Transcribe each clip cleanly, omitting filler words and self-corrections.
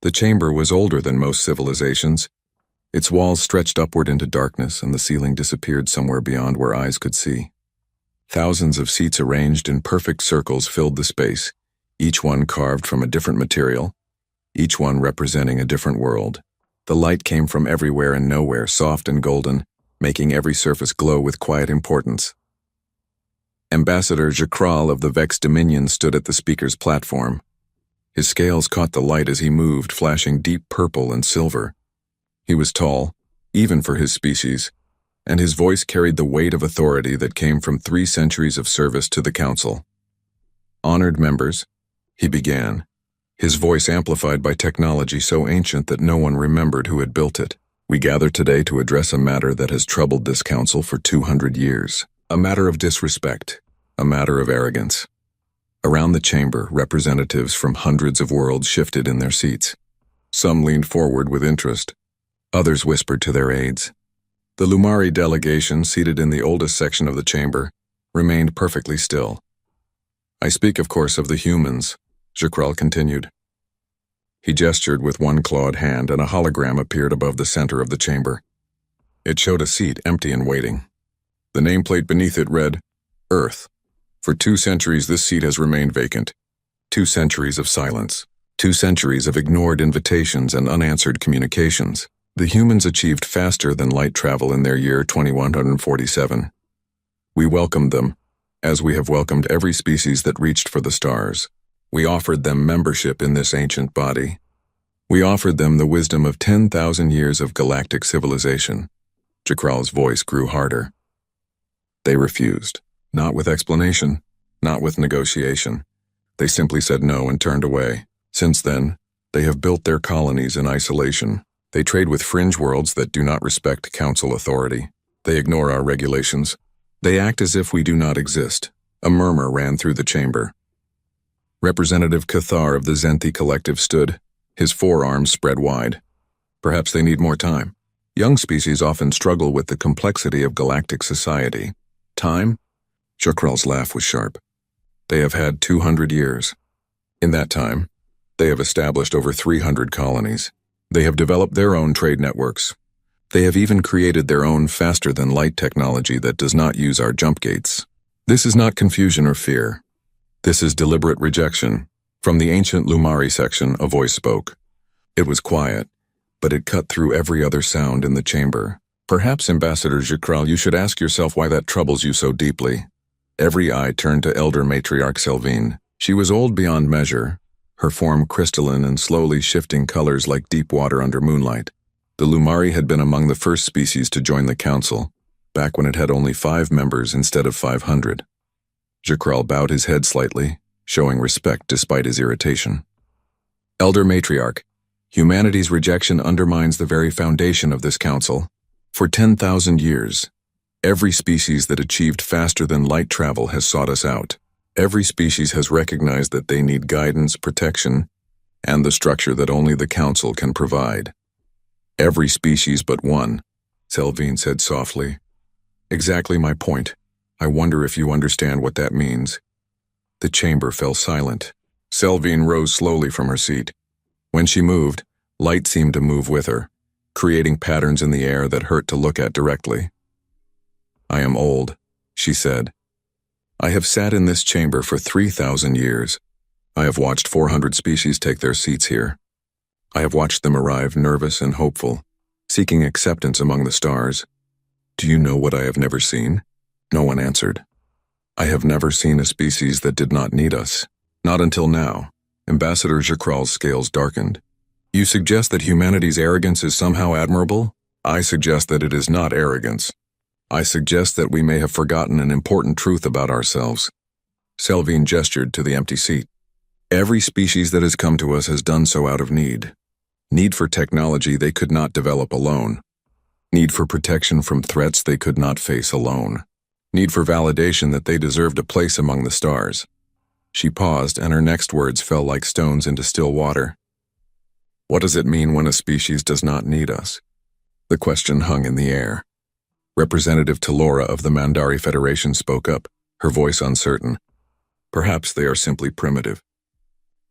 The chamber was older than most civilizations. Its walls stretched upward into darkness, and the ceiling disappeared somewhere beyond where eyes could see. Thousands of seats arranged in perfect circles filled the space, each one carved from a different material, each one representing a different world. The light came from everywhere and nowhere, soft and golden, making every surface glow with quiet importance. Ambassador Jakral of the Vex Dominion stood at the speaker's platform. His scales caught the light as he moved, flashing deep purple and silver. He was tall, even for his species, and his voice carried the weight of authority that came from 3 centuries of service to the Council. Honored members, he began, his voice amplified by technology so ancient that no one remembered who had built it. We gather today to address a matter that has troubled this council for 200 years. A matter of disrespect, a matter of arrogance. Around the chamber, representatives from hundreds of worlds shifted in their seats. Some leaned forward with interest. Others whispered to their aides. The Lumari delegation, seated in the oldest section of the chamber, remained perfectly still. I speak, of course, of the humans, Jakral continued. He gestured with one clawed hand, and a hologram appeared above the center of the chamber. It showed a seat empty and waiting. The nameplate beneath it read, Earth. For 2 centuries this seat has remained vacant. 2 centuries of silence. 2 centuries of ignored invitations and unanswered communications. The humans achieved faster than light travel in their year 2147. We welcomed them, as we have welcomed every species that reached for the stars. We offered them membership in this ancient body. We offered them the wisdom of 10,000 years of galactic civilization. Jakral's voice grew harder. They refused. Not with explanation, not with negotiation. They simply said no and turned away. Since then, they have built their colonies in isolation. They trade with fringe worlds that do not respect council authority. They ignore our regulations. They act as if we do not exist. A murmur ran through the chamber. Representative Cathar of the Zenthi Collective stood, his forearms spread wide. Perhaps they need more time. Young species often struggle with the complexity of galactic society. Time? Jakral's laugh was sharp. They have had 200 years. In that time, they have established over 300 colonies. They have developed their own trade networks. They have even created their own faster-than-light technology that does not use our jump gates. This is not confusion or fear. This is deliberate rejection. From the ancient Lumari section, a voice spoke. It was quiet, but it cut through every other sound in the chamber. Perhaps, Ambassador Jakral, you should ask yourself why that troubles you so deeply. Every eye turned to Elder Matriarch Selvine. She was old beyond measure, her form crystalline and slowly shifting colors like deep water under moonlight. The Lumari had been among the first species to join the council, back when it had only 5 members instead of 500. Jakral bowed his head slightly, showing respect despite his irritation. Elder Matriarch, humanity's rejection undermines the very foundation of this council. For 10,000 years, every species that achieved faster than light travel has sought us out. Every species has recognized that they need guidance, protection, and the structure that only the council can provide. Every species but one, Selvine said softly. Exactly my point. I wonder if you understand what that means. The chamber fell silent. Selvine rose slowly from her seat. When she moved, light seemed to move with her, creating patterns in the air that hurt to look at directly. I am old, she said. I have sat in this chamber for 3,000 years. I have watched 400 species take their seats here. I have watched them arrive nervous and hopeful, seeking acceptance among the stars. Do you know what I have never seen? No one answered. I have never seen a species that did not need us. Not until now. Ambassador Jakral's scales darkened. You suggest that humanity's arrogance is somehow admirable? I suggest that it is not arrogance. I suggest that we may have forgotten an important truth about ourselves. Selvine gestured to the empty seat. Every species that has come to us has done so out of need. Need for technology they could not develop alone. Need for protection from threats they could not face alone. Need for validation that they deserved a place among the stars. She paused, and her next words fell like stones into still water. What does it mean when a species does not need us? The question hung in the air. Representative Talora of the Mandari Federation spoke up, her voice uncertain. Perhaps they are simply primitive.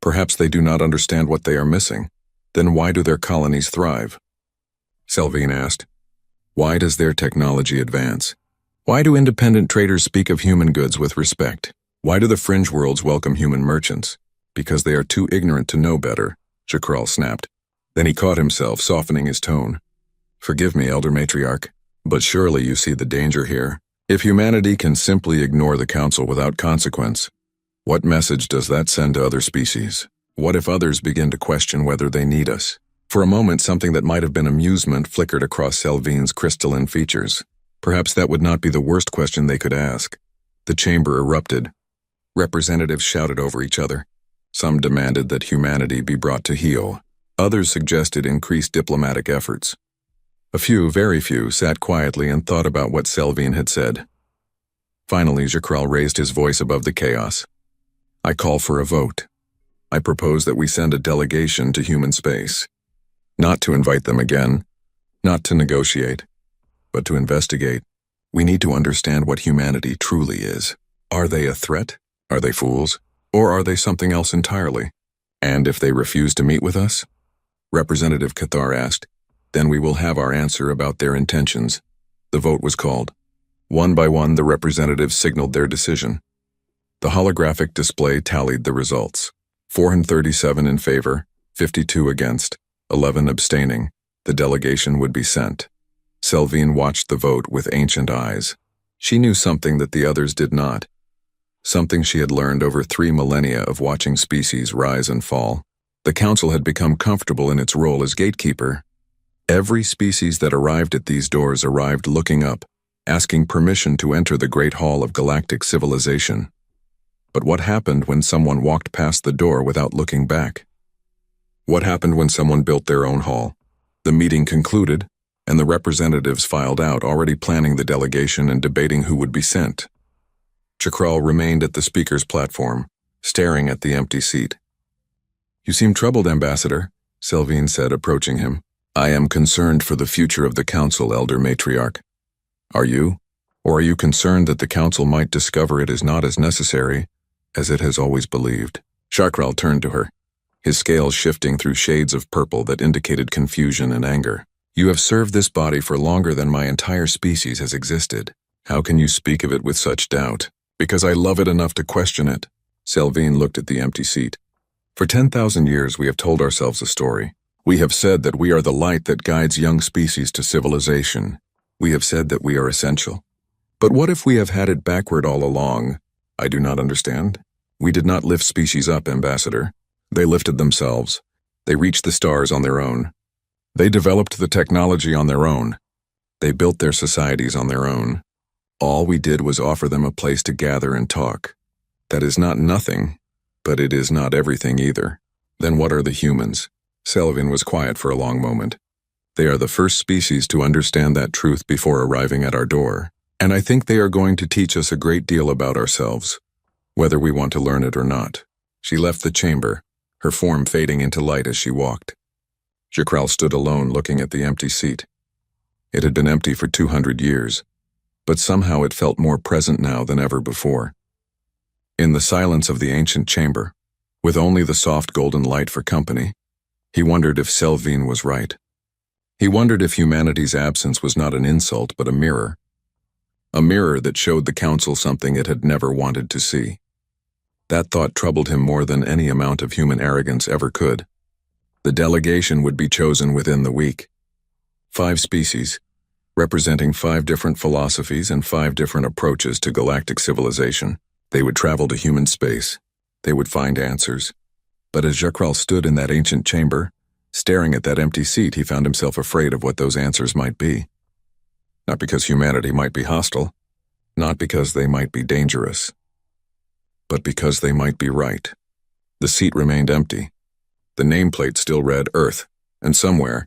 Perhaps they do not understand what they are missing. Then why do their colonies thrive? Selvine asked. Why does their technology advance? Why do independent traders speak of human goods with respect? Why do the fringe worlds welcome human merchants? Because they are too ignorant to know better, Chakral snapped. Then he caught himself, softening his tone. Forgive me, Elder Matriarch, but surely you see the danger here. If humanity can simply ignore the Council without consequence, what message does that send to other species? What if others begin to question whether they need us? For a moment, something that might have been amusement flickered across Selvine's crystalline features. Perhaps that would not be the worst question they could ask. The chamber erupted. Representatives shouted over each other. Some demanded that humanity be brought to heel. Others suggested increased diplomatic efforts. A few, very few, sat quietly and thought about what Selvine had said. Finally, Chakral raised his voice above the chaos. I call for a vote. I propose that we send a delegation to human space. Not to invite them again, not to negotiate, but to investigate. We need to understand what humanity truly is. Are they a threat? Are they fools? Or are they something else entirely? And if they refuse to meet with us? Representative Cathar asked. Then we will have our answer about their intentions. The vote was called. One by one, the representatives signaled their decision. The holographic display tallied the results. 437 in favor, 52 against, 11 abstaining. The delegation would be sent. Selvine watched the vote with ancient eyes. She knew something that the others did not. Something she had learned over 3 millennia of watching species rise and fall. The Council had become comfortable in its role as gatekeeper. Every species that arrived at these doors arrived looking up, asking permission to enter the Great Hall of Galactic Civilization. But what happened when someone walked past the door without looking back? What happened when someone built their own hall? The meeting concluded, and the representatives filed out, already planning the delegation and debating who would be sent. Chakral remained at the speaker's platform, staring at the empty seat. You seem troubled, Ambassador, Selvine said, approaching him. I am concerned for the future of the Council, Elder Matriarch. Are you? Or are you concerned that the Council might discover it is not as necessary as it has always believed? Chakral turned to her, his scales shifting through shades of purple that indicated confusion and anger. You have served this body for longer than my entire species has existed. How can you speak of it with such doubt? Because I love it enough to question it. Selvine looked at the empty seat. For 10,000 years we have told ourselves a story. We have said that we are the light that guides young species to civilization. We have said that we are essential. But what if we have had it backward all along? I do not understand. We did not lift species up, Ambassador. They lifted themselves. They reached the stars on their own. They developed the technology on their own. They built their societies on their own. All we did was offer them a place to gather and talk. That is not nothing, but it is not everything either. Then what are the humans? Selvine was quiet for a long moment. They are the first species to understand that truth before arriving at our door. And I think they are going to teach us a great deal about ourselves, whether we want to learn it or not. She left the chamber, her form fading into light as she walked. Chakral stood alone looking at the empty seat. It had been empty for 200 years, but somehow it felt more present now than ever before. In the silence of the ancient chamber, with only the soft golden light for company, he wondered if Selvine was right. He wondered if humanity's absence was not an insult but a mirror that showed the Council something it had never wanted to see. That thought troubled him more than any amount of human arrogance ever could. The delegation would be chosen within the week. 5 species, representing 5 different philosophies and 5 different approaches to galactic civilization. They would travel to human space. They would find answers. But as Chakral stood in that ancient chamber, staring at that empty seat, he found himself afraid of what those answers might be. Not because humanity might be hostile, not because they might be dangerous, but because they might be right. The seat remained empty. The nameplate still read Earth, and somewhere,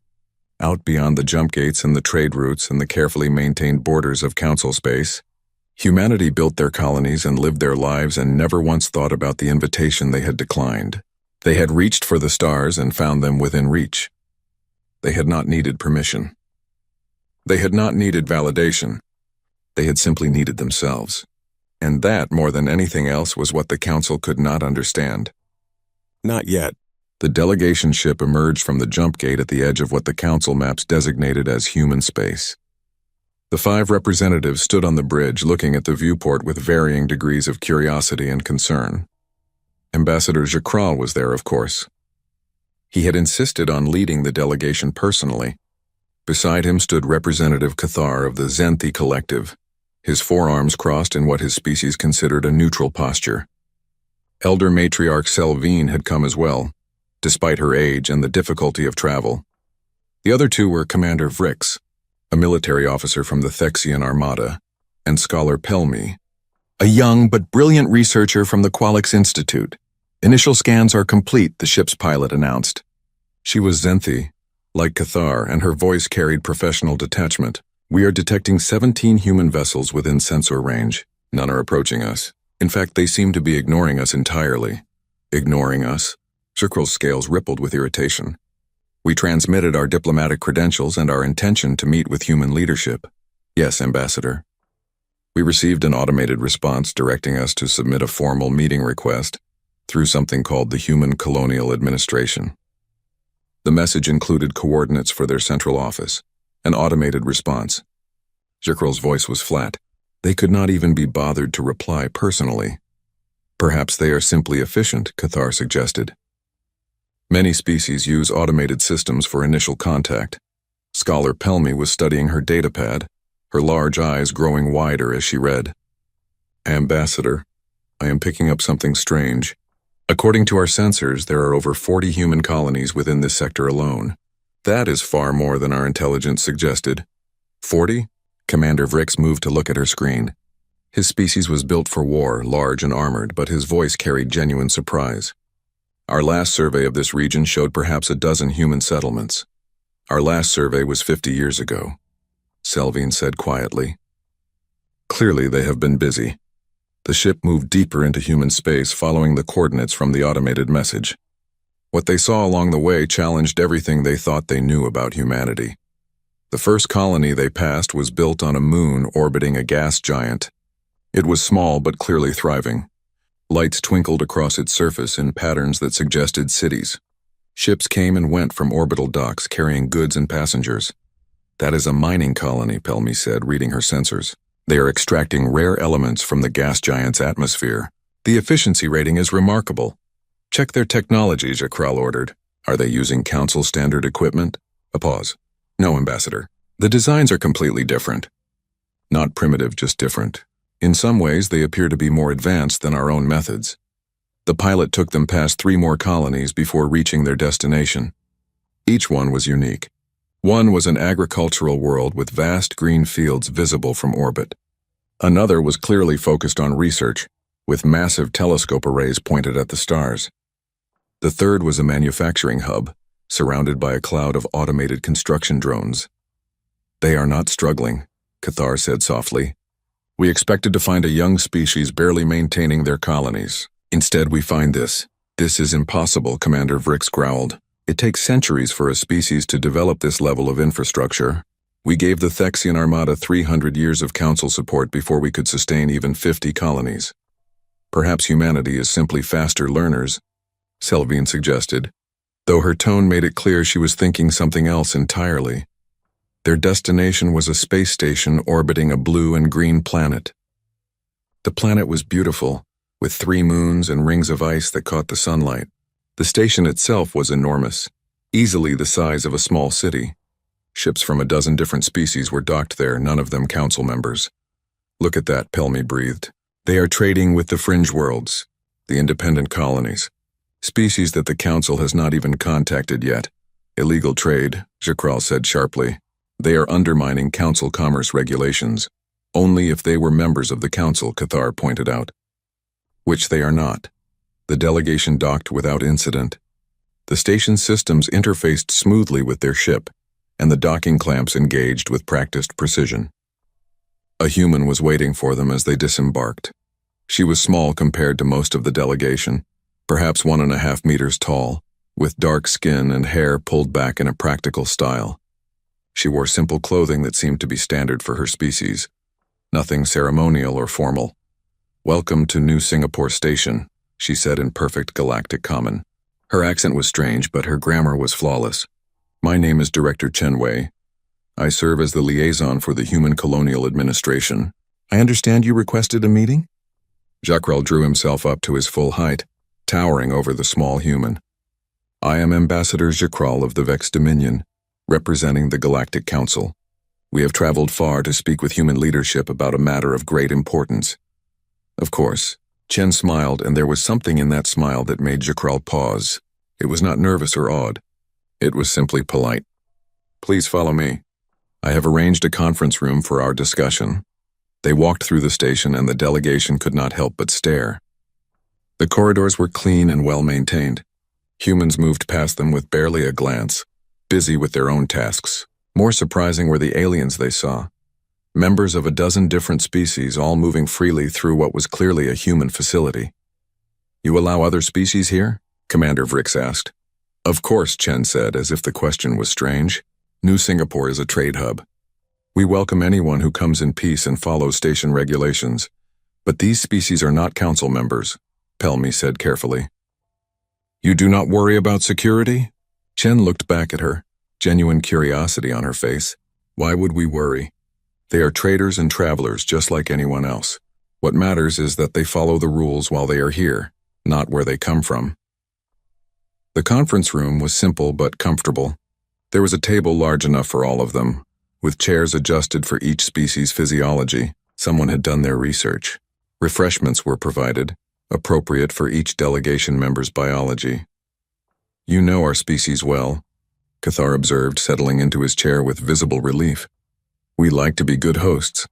out beyond the jump gates and the trade routes and the carefully maintained borders of Council space, humanity built their colonies and lived their lives and never once thought about the invitation they had declined. They had reached for the stars and found them within reach. They had not needed permission. They had not needed validation. They had simply needed themselves. And that, more than anything else, was what the Council could not understand. Not yet, The delegation ship emerged from the jump gate at the edge of what the council maps designated as human space. The 5 representatives stood on the bridge looking at the viewport with varying degrees of curiosity and concern. Ambassador Jacral was there, of course. He had insisted on leading the delegation personally. Beside him stood Representative Cathar of the Zenthi Collective, his forearms crossed in what his species considered a neutral posture. Elder Matriarch Selvine had come as well, despite her age and the difficulty of travel. The other 2 were Commander Vrix, a military officer from the Thexian Armada, and Scholar Pelmi, a young but brilliant researcher from the Qualix Institute. Initial scans are complete, the ship's pilot announced. She was Zenthi, like Cathar, and her voice carried professional detachment. We are detecting 17 human vessels within sensor range. None are approaching us. In fact, they seem to be ignoring us entirely. Ignoring us? Jacral's scales rippled with irritation. We transmitted our diplomatic credentials and our intention to meet with human leadership. Yes, Ambassador. We received an automated response directing us to submit a formal meeting request through something called the Human Colonial Administration. The message included coordinates for their central office, an automated response. Jacral's voice was flat. They could not even be bothered to reply personally. Perhaps they are simply efficient, Cathar suggested. Many species use automated systems for initial contact. Scholar Pelmi was studying her datapad, her large eyes growing wider as she read. Ambassador, I am picking up something strange. According to our sensors, there are over 40 human colonies within this sector alone. That is far more than our intelligence suggested. 40? Commander Vrix moved to look at her screen. His species was built for war, large and armored, but his voice carried genuine surprise. Our last survey of this region showed perhaps a dozen human settlements. Our last survey was 50 years ago, Selvine said quietly. Clearly they have been busy. The ship moved deeper into human space following the coordinates from the automated message. What they saw along the way challenged everything they thought they knew about humanity. The first colony they passed was built on a moon orbiting a gas giant. It was small but clearly thriving. Lights twinkled across its surface in patterns that suggested cities. Ships came and went from orbital docks carrying goods and passengers. That is a mining colony, Pelmi said, reading her sensors. They are extracting rare elements from the gas giant's atmosphere. The efficiency rating is remarkable. Check their technology, Jacral ordered. Are they using Council standard equipment? A pause. No, Ambassador. The designs are completely different. Not primitive, just different. In some ways, they appear to be more advanced than our own methods. The pilot took them past 3 more colonies before reaching their destination. Each one was unique. One was an agricultural world with vast green fields visible from orbit. Another was clearly focused on research, with massive telescope arrays pointed at the stars. The third was a manufacturing hub, surrounded by a cloud of automated construction drones. They are not struggling, Cathar said softly. We expected to find a young species barely maintaining their colonies. Instead, we find this. This is impossible, Commander Vrix growled. It takes centuries for a species to develop this level of infrastructure. We gave the Thexian Armada 300 years of council support before we could sustain even 50 colonies. Perhaps humanity is simply faster learners, Selvine suggested, though her tone made it clear she was thinking something else entirely. Their destination was a space station orbiting a blue and green planet. The planet was beautiful, with 3 moons and rings of ice that caught the sunlight. The station itself was enormous, easily the size of a small city. Ships from a dozen different species were docked there, none of them council members. Look at that, Pelmi breathed. They are trading with the fringe worlds, the independent colonies. Species that the council has not even contacted yet. Illegal trade, Jacral said sharply. They are undermining council commerce regulations. Only if they were members of the council, Cathar pointed out. Which they are not. The delegation docked without incident. The station's systems interfaced smoothly with their ship, and the docking clamps engaged with practiced precision. A human was waiting for them as they disembarked. She was small compared to most of the delegation, perhaps 1.5 meters tall, with dark skin and hair pulled back in a practical style. She wore simple clothing that seemed to be standard for her species, nothing ceremonial or formal. Welcome to New Singapore Station, she said in perfect galactic common. Her accent was strange, but her grammar was flawless. My name is Director Chen Wei. I serve as the liaison for the Human Colonial Administration. I understand you requested a meeting? Jacrel drew himself up to his full height, towering over the small human. I am Ambassador Jacrel of the Vex Dominion, representing the Galactic Council. We have traveled far to speak with human leadership about a matter of great importance. Of course, Chen smiled, and there was something in that smile that made Jacrel pause. It was not nervous or awed. It was simply polite. Please follow me. I have arranged a conference room for our discussion. They walked through the station, and the delegation could not help but stare. The corridors were clean and well-maintained. Humans moved past them with barely a glance, busy with their own tasks. More surprising were the aliens they saw. Members of a dozen different species, all moving freely through what was clearly a human facility. You allow other species here? Commander Vrix asked. Of course, Chen said, as if the question was strange. New Singapore is a trade hub. We welcome anyone who comes in peace and follows station regulations. But these species are not council members, Pelmy said carefully. You do not worry about security? Chen looked back at her, genuine curiosity on her face. Why would we worry? They are traders and travelers just like anyone else. What matters is that they follow the rules while they are here, not where they come from. The conference room was simple but comfortable. There was a table large enough for all of them, with chairs adjusted for each species' physiology. Someone had done their research. Refreshments were provided, appropriate for each delegation member's biology. You know our species well, Cathar observed, settling into his chair with visible relief. We like to be good hosts,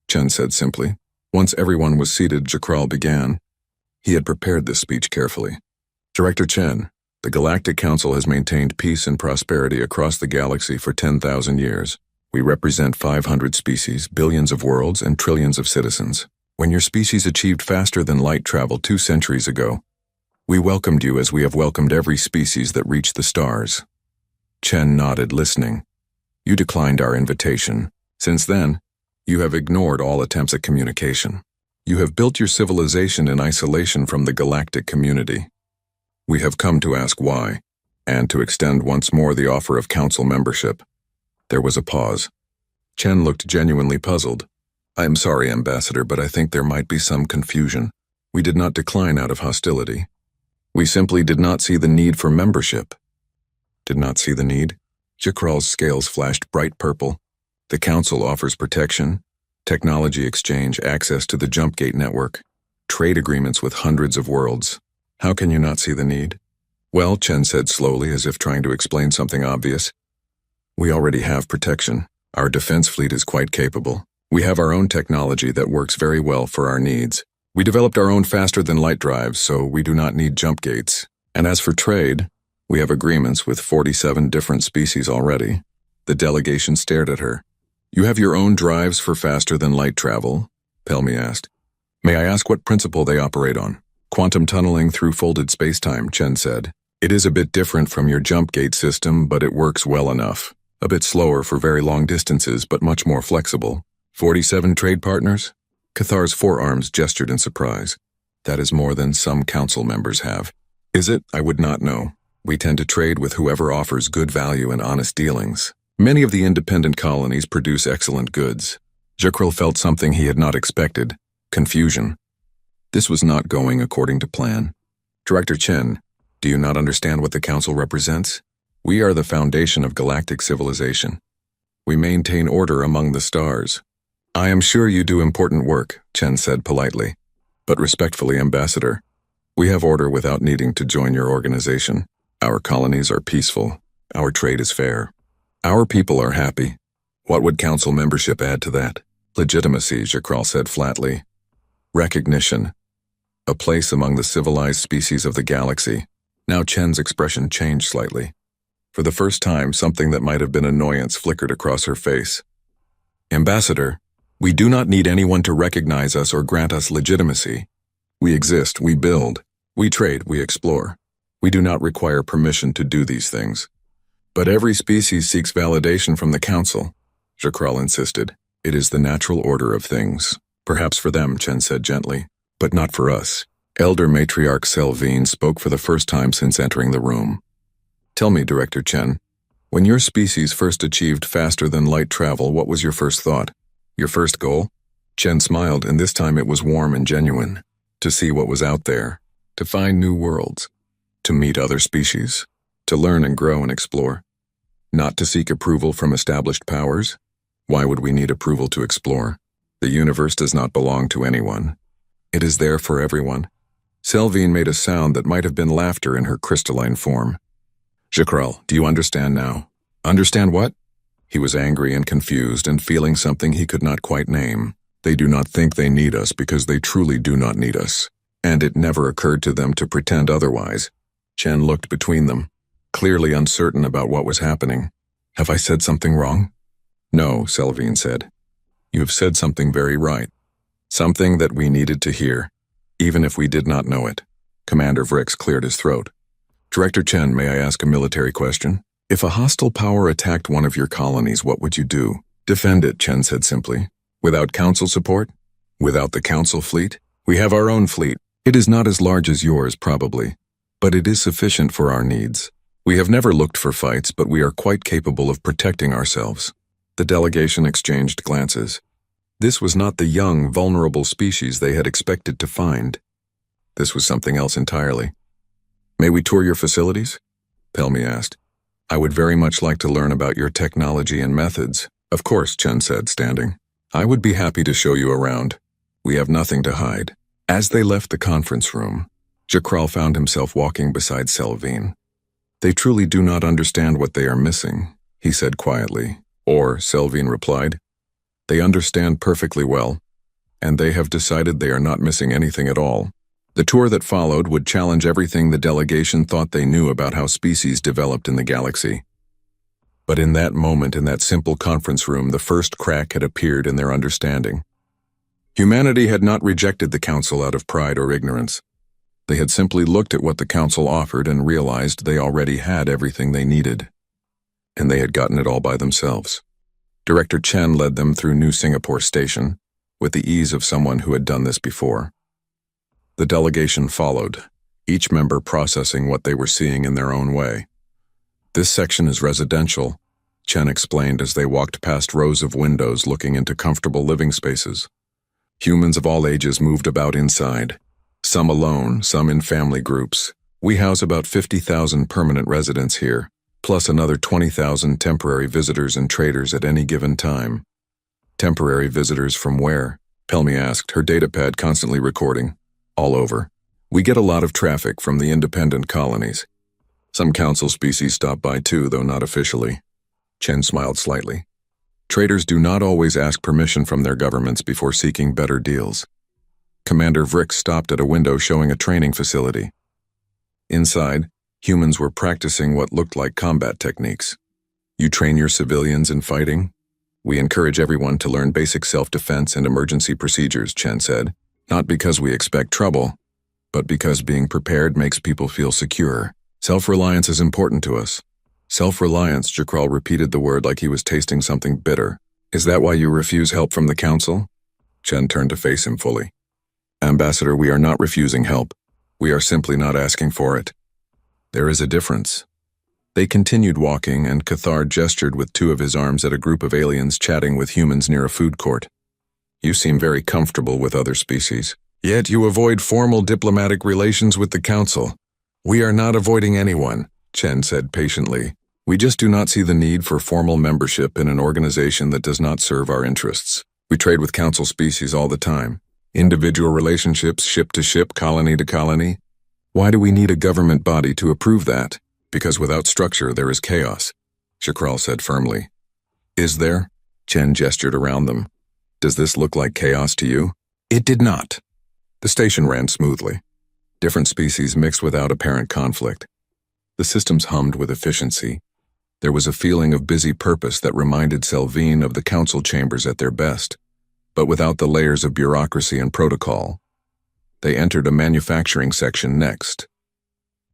Chen said simply. Once everyone was seated, Jacrel began. He had prepared this speech carefully. Director Chen, the Galactic Council has maintained peace and prosperity across the galaxy for 10,000 years. We represent 500 species, billions of worlds, and trillions of citizens. When your species achieved faster than light travel 2 centuries ago, we welcomed you as we have welcomed every species that reached the stars. Chen nodded, listening. You declined our invitation. Since then, you have ignored all attempts at communication. You have built your civilization in isolation from the galactic community. We have come to ask why, and to extend once more the offer of council membership. There was a pause. Chen looked genuinely puzzled. I am sorry, Ambassador, but I think there might be some confusion. We did not decline out of hostility. We simply did not see the need for membership. Did not see the need? Jacrel's scales flashed bright purple. The Council offers protection, technology exchange, access to the Jumpgate network, trade agreements with hundreds of worlds. How can you not see the need? Well, Chen said slowly, as if trying to explain something obvious. We already have protection. Our defense fleet is quite capable. We have our own technology that works very well for our needs. We developed our own faster-than-light drives, so we do not need jump gates. And as for trade, we have agreements with 47 different species already. The delegation stared at her. You have your own drives for faster-than-light travel? Pelmy asked. May I ask what principle they operate on? Quantum tunneling through folded spacetime, Chen said. It is a bit different from your jump gate system, but it works well enough. A bit slower for very long distances, but much more flexible. 47 trade partners? Cathar's forearms gestured in surprise. That is more than some council members have. Is it? I would not know. We tend to trade with whoever offers good value and honest dealings. Many of the independent colonies produce excellent goods. Jacrel felt something he had not expected. Confusion. This was not going according to plan. Director Chen, do you not understand what the Council represents? We are the foundation of galactic civilization. We maintain order among the stars. I am sure you do important work, Chen said politely. But respectfully, Ambassador, we have order without needing to join your organization. Our colonies are peaceful. Our trade is fair. Our people are happy. What would council membership add to that? Legitimacy, Jacrel said flatly. Recognition. A place among the civilized species of the galaxy. Now Chen's expression changed slightly. For the first time, something that might have been annoyance flickered across her face. Ambassador, we do not need anyone to recognize us or grant us legitimacy. We exist, we build, we trade, we explore. We do not require permission to do these things. But every species seeks validation from the Council, Jacrel insisted. It is the natural order of things. Perhaps for them, Chen said gently, but not for us. Elder Matriarch Selvine spoke for the first time since entering the room. Tell me, Director Chen, when your species first achieved faster-than-light travel, what was your first thought? Your first goal? Chen smiled, and this time it was warm and genuine. To see what was out there, to find new worlds, to meet other species, to learn and grow and explore. Not to seek approval from established powers. Why would we need approval to explore? The universe does not belong to anyone. It is there for everyone. Selvine made a sound that might have been laughter in her crystalline form. Jakrel, do you understand now? Understand what? He was angry and confused and feeling something he could not quite name. They do not think they need us because they truly do not need us. And it never occurred to them to pretend otherwise. Chen looked between them, clearly uncertain about what was happening. Have I said something wrong? No, Selvine said. You have said something very right. Something that we needed to hear, even if we did not know it. Commander Vrix cleared his throat. Director Chen, may I ask a military question? If a hostile power attacked one of your colonies, what would you do? Defend it, Chen said simply. Without council support? Without the council fleet? We have our own fleet. It is not as large as yours, probably, but it is sufficient for our needs. We have never looked for fights, but we are quite capable of protecting ourselves. The delegation exchanged glances. This was not the young, vulnerable species they had expected to find. This was something else entirely. May we tour your facilities? Pelmy asked. I would very much like to learn about your technology and methods. Of course, Chen said, standing. I would be happy to show you around. We have nothing to hide. As they left the conference room, Jakrel found himself walking beside Selvine. They truly do not understand what they are missing, he said quietly. Or, Selvine replied, they understand perfectly well, and they have decided they are not missing anything at all. The tour that followed would challenge everything the delegation thought they knew about how species developed in the galaxy. But in that moment, in that simple conference room, the first crack had appeared in their understanding. Humanity had not rejected the Council out of pride or ignorance. They had simply looked at what the Council offered and realized they already had everything they needed. And they had gotten it all by themselves. Director Chen led them through New Singapore Station, with the ease of someone who had done this before. The delegation followed, each member processing what they were seeing in their own way. This section is residential, Chen explained as they walked past rows of windows looking into comfortable living spaces. Humans of all ages moved about inside, some alone, some in family groups. We house about 50,000 permanent residents here, plus another 20,000 temporary visitors and traders at any given time. Temporary visitors from where? Pelmy asked, her datapad constantly recording. All over. We get a lot of traffic from the independent colonies. Some council species stop by too, though not officially. Chen smiled slightly. Traders do not always ask permission from their governments before seeking better deals. Commander Vrix stopped at a window showing a training facility. Inside, humans were practicing what looked like combat techniques. You train your civilians in fighting? We encourage everyone to learn basic self-defense and emergency procedures, Chen said. Not because we expect trouble, but because being prepared makes people feel secure. Self-reliance is important to us. Self-reliance, Jakrel repeated the word like he was tasting something bitter. Is that why you refuse help from the Council? Chen turned to face him fully. Ambassador, we are not refusing help. We are simply not asking for it. There is a difference. They continued walking, and Cathar gestured with two of his arms at a group of aliens chatting with humans near a food court. You seem very comfortable with other species. Yet you avoid formal diplomatic relations with the Council. We are not avoiding anyone, Chen said patiently. We just do not see the need for formal membership in an organization that does not serve our interests. We trade with Council species all the time. Individual relationships, ship to ship, colony to colony. Why do we need a government body to approve that? Because without structure there is chaos, Jakrel said firmly. Is there? Chen gestured around them. Does this look like chaos to you? It did not. The station ran smoothly. Different species mixed without apparent conflict. The systems hummed with efficiency. There was a feeling of busy purpose that reminded Selvine of the Council chambers at their best, but without the layers of bureaucracy and protocol. They entered a manufacturing section next.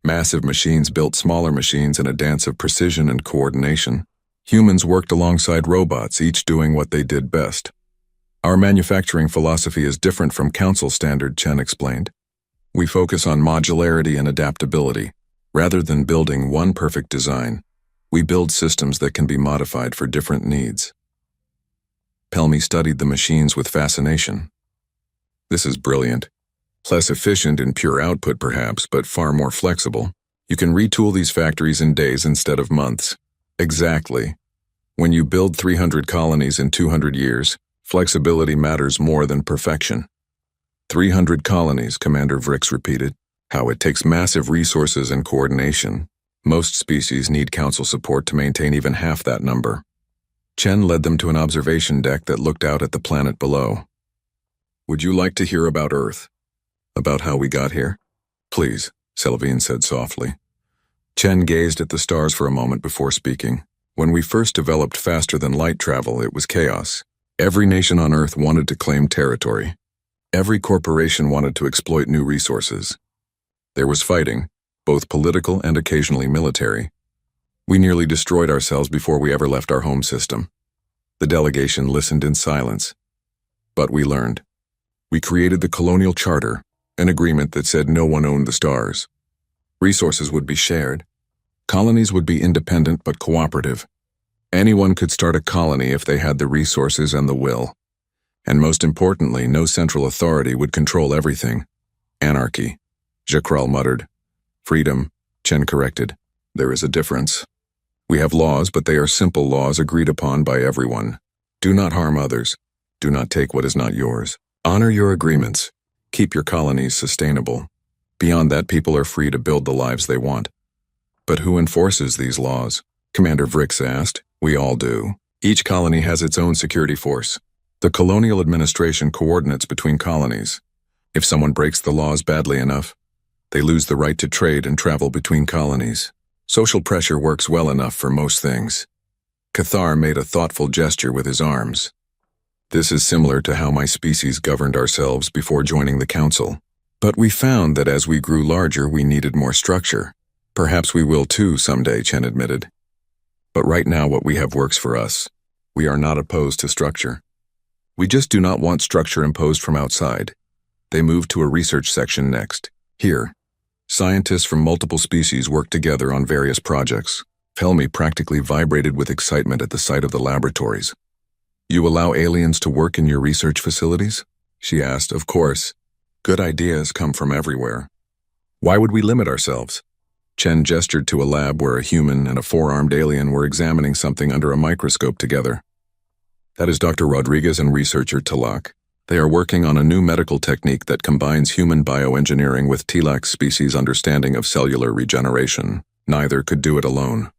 Massive machines built smaller machines in a dance of precision and coordination. Humans worked alongside robots, each doing what they did best. Our manufacturing philosophy is different from Council standard, Chen explained. We focus on modularity and adaptability. Rather than building one perfect design, we build systems that can be modified for different needs. Pelmy studied the machines with fascination. This is brilliant. Less efficient in pure output perhaps, but far more flexible. You can retool these factories in days instead of months. Exactly. When you build 300 colonies in 200 years, flexibility matters more than perfection. 300 colonies, Commander Vrix repeated. How it takes massive resources and coordination. Most species need council support to maintain even half that number. Chen led them to an observation deck that looked out at the planet below. Would you like to hear about Earth? About how we got here? Please, Selvine said softly. Chen gazed at the stars for a moment before speaking. When we first developed faster-than-light travel, it was chaos. Every nation on Earth wanted to claim territory. Every corporation wanted to exploit new resources. There was fighting, both political and occasionally military. We nearly destroyed ourselves before we ever left our home system. The delegation listened in silence. But we learned. We created the Colonial Charter, an agreement that said no one owned the stars. Resources would be shared. Colonies would be independent but cooperative. Anyone could start a colony if they had the resources and the will. And most importantly, no central authority would control everything. Anarchy, Jacral muttered. Freedom, Chen corrected. There is a difference. We have laws, but they are simple laws agreed upon by everyone. Do not harm others. Do not take what is not yours. Honor your agreements. Keep your colonies sustainable. Beyond that, people are free to build the lives they want. But who enforces these laws? Commander Vrix asked. We all do. Each colony has its own security force. The colonial administration coordinates between colonies. If someone breaks the laws badly enough, they lose the right to trade and travel between colonies. Social pressure works well enough for most things. Cathar made a thoughtful gesture with his arms. This is similar to how my species governed ourselves before joining the council. But we found that as we grew larger, we needed more structure. Perhaps we will too someday, Chen admitted. But right now what we have works for us. We are not opposed to structure. We just do not want structure imposed from outside. They moved to a research section next. Here, scientists from multiple species worked together on various projects. Pelmy practically vibrated with excitement at the sight of the laboratories. You allow aliens to work in your research facilities? She asked. Of course. Good ideas come from everywhere. Why would we limit ourselves? Chen gestured to a lab where a human and a four-armed alien were examining something under a microscope together. That is Dr. Rodriguez and researcher Tilak. They are working on a new medical technique that combines human bioengineering with Tilak's species' understanding of cellular regeneration. Neither could do it alone.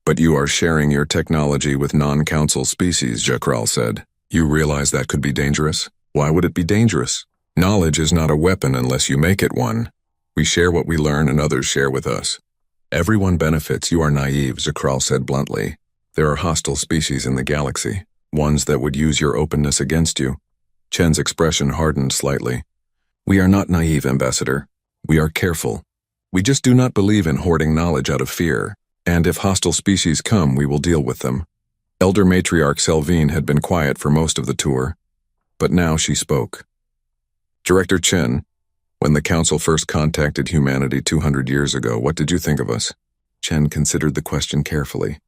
But you are sharing your technology with non-council species, Jacral said. You realize that could be dangerous? Why would it be dangerous? Knowledge is not a weapon unless you make it one. We share what we learn and others share with us. Everyone benefits. You are naive, Jacral said bluntly. There are hostile species in the galaxy, ones that would use your openness against you. Chen's expression hardened slightly. We are not naive, Ambassador. We are careful. We just do not believe in hoarding knowledge out of fear. And if hostile species come, we will deal with them. Elder Matriarch Selvine had been quiet for most of the tour, but now she spoke. Director Chen, when the Council first contacted humanity 200 years ago, what did you think of us? Chen considered the question carefully.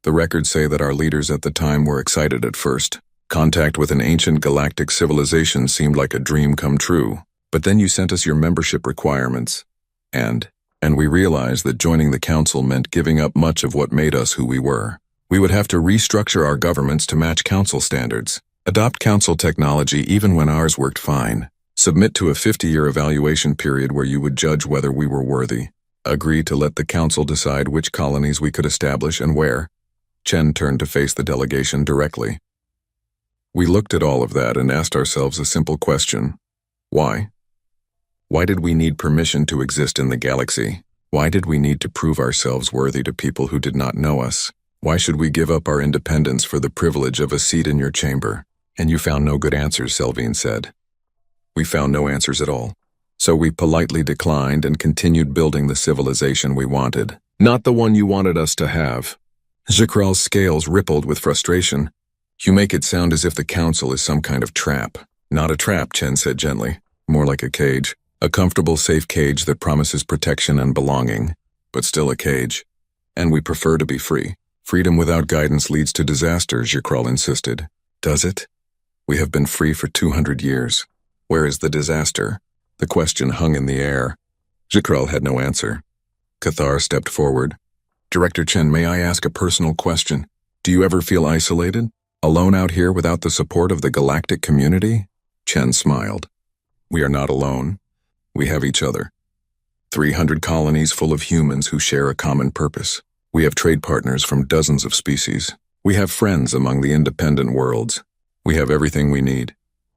The records say that our leaders at the time were excited at first. Contact with an ancient galactic civilization seemed like a dream come true. But then you sent us your membership requirements. And we realized that joining the Council meant giving up much of what made us who we were. We would have to restructure our governments to match Council standards. Adopt Council technology even when ours worked fine. Submit to a 50-year evaluation period where you would judge whether we were worthy. Agree to let the Council decide which colonies we could establish and where. Chen turned to face the delegation directly. We looked at all of that and asked ourselves a simple question. Why? Why did we need permission to exist in the galaxy? Why did we need to prove ourselves worthy to people who did not know us? Why should we give up our independence for the privilege of a seat in your chamber? And you found no good answers, Selvine said. We found no answers at all. So we politely declined and continued building the civilization we wanted. Not the one you wanted us to have. Jacral's scales rippled with frustration. You make it sound as if the Council is some kind of trap. Not a trap, Chen said gently. More like a cage. A comfortable, safe cage that promises protection and belonging, but still a cage. And we prefer to be free. Freedom without guidance leads to disaster, Jacral insisted. Does it? We have been free for 200 years. Where is the disaster? The question hung in the air. Jacral had no answer. Cathar stepped forward. Director Chen, may I ask a personal question? Do you ever feel isolated? Alone out here without the support of the galactic community? Chen smiled. We are not alone. We have each other. 300 colonies full of humans who share a common purpose. We have trade partners from dozens of species. We have friends among the independent worlds. We have everything we need.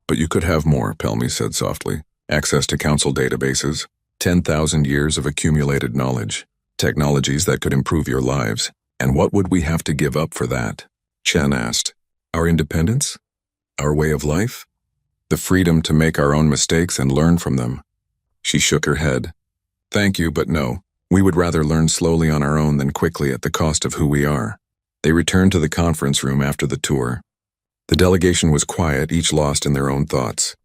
But you could have more, Pelmy said softly. Access to council databases, 10,000 years of accumulated knowledge, technologies that could improve your lives. And what would we have to give up for that? Chen asked. Our independence? Our way of life? The freedom to make our own mistakes and learn from them. She shook her head. Thank you, but no. We would rather learn slowly on our own than quickly at the cost of who we are. They returned to the conference room after the tour. The delegation was quiet, each lost in their own thoughts.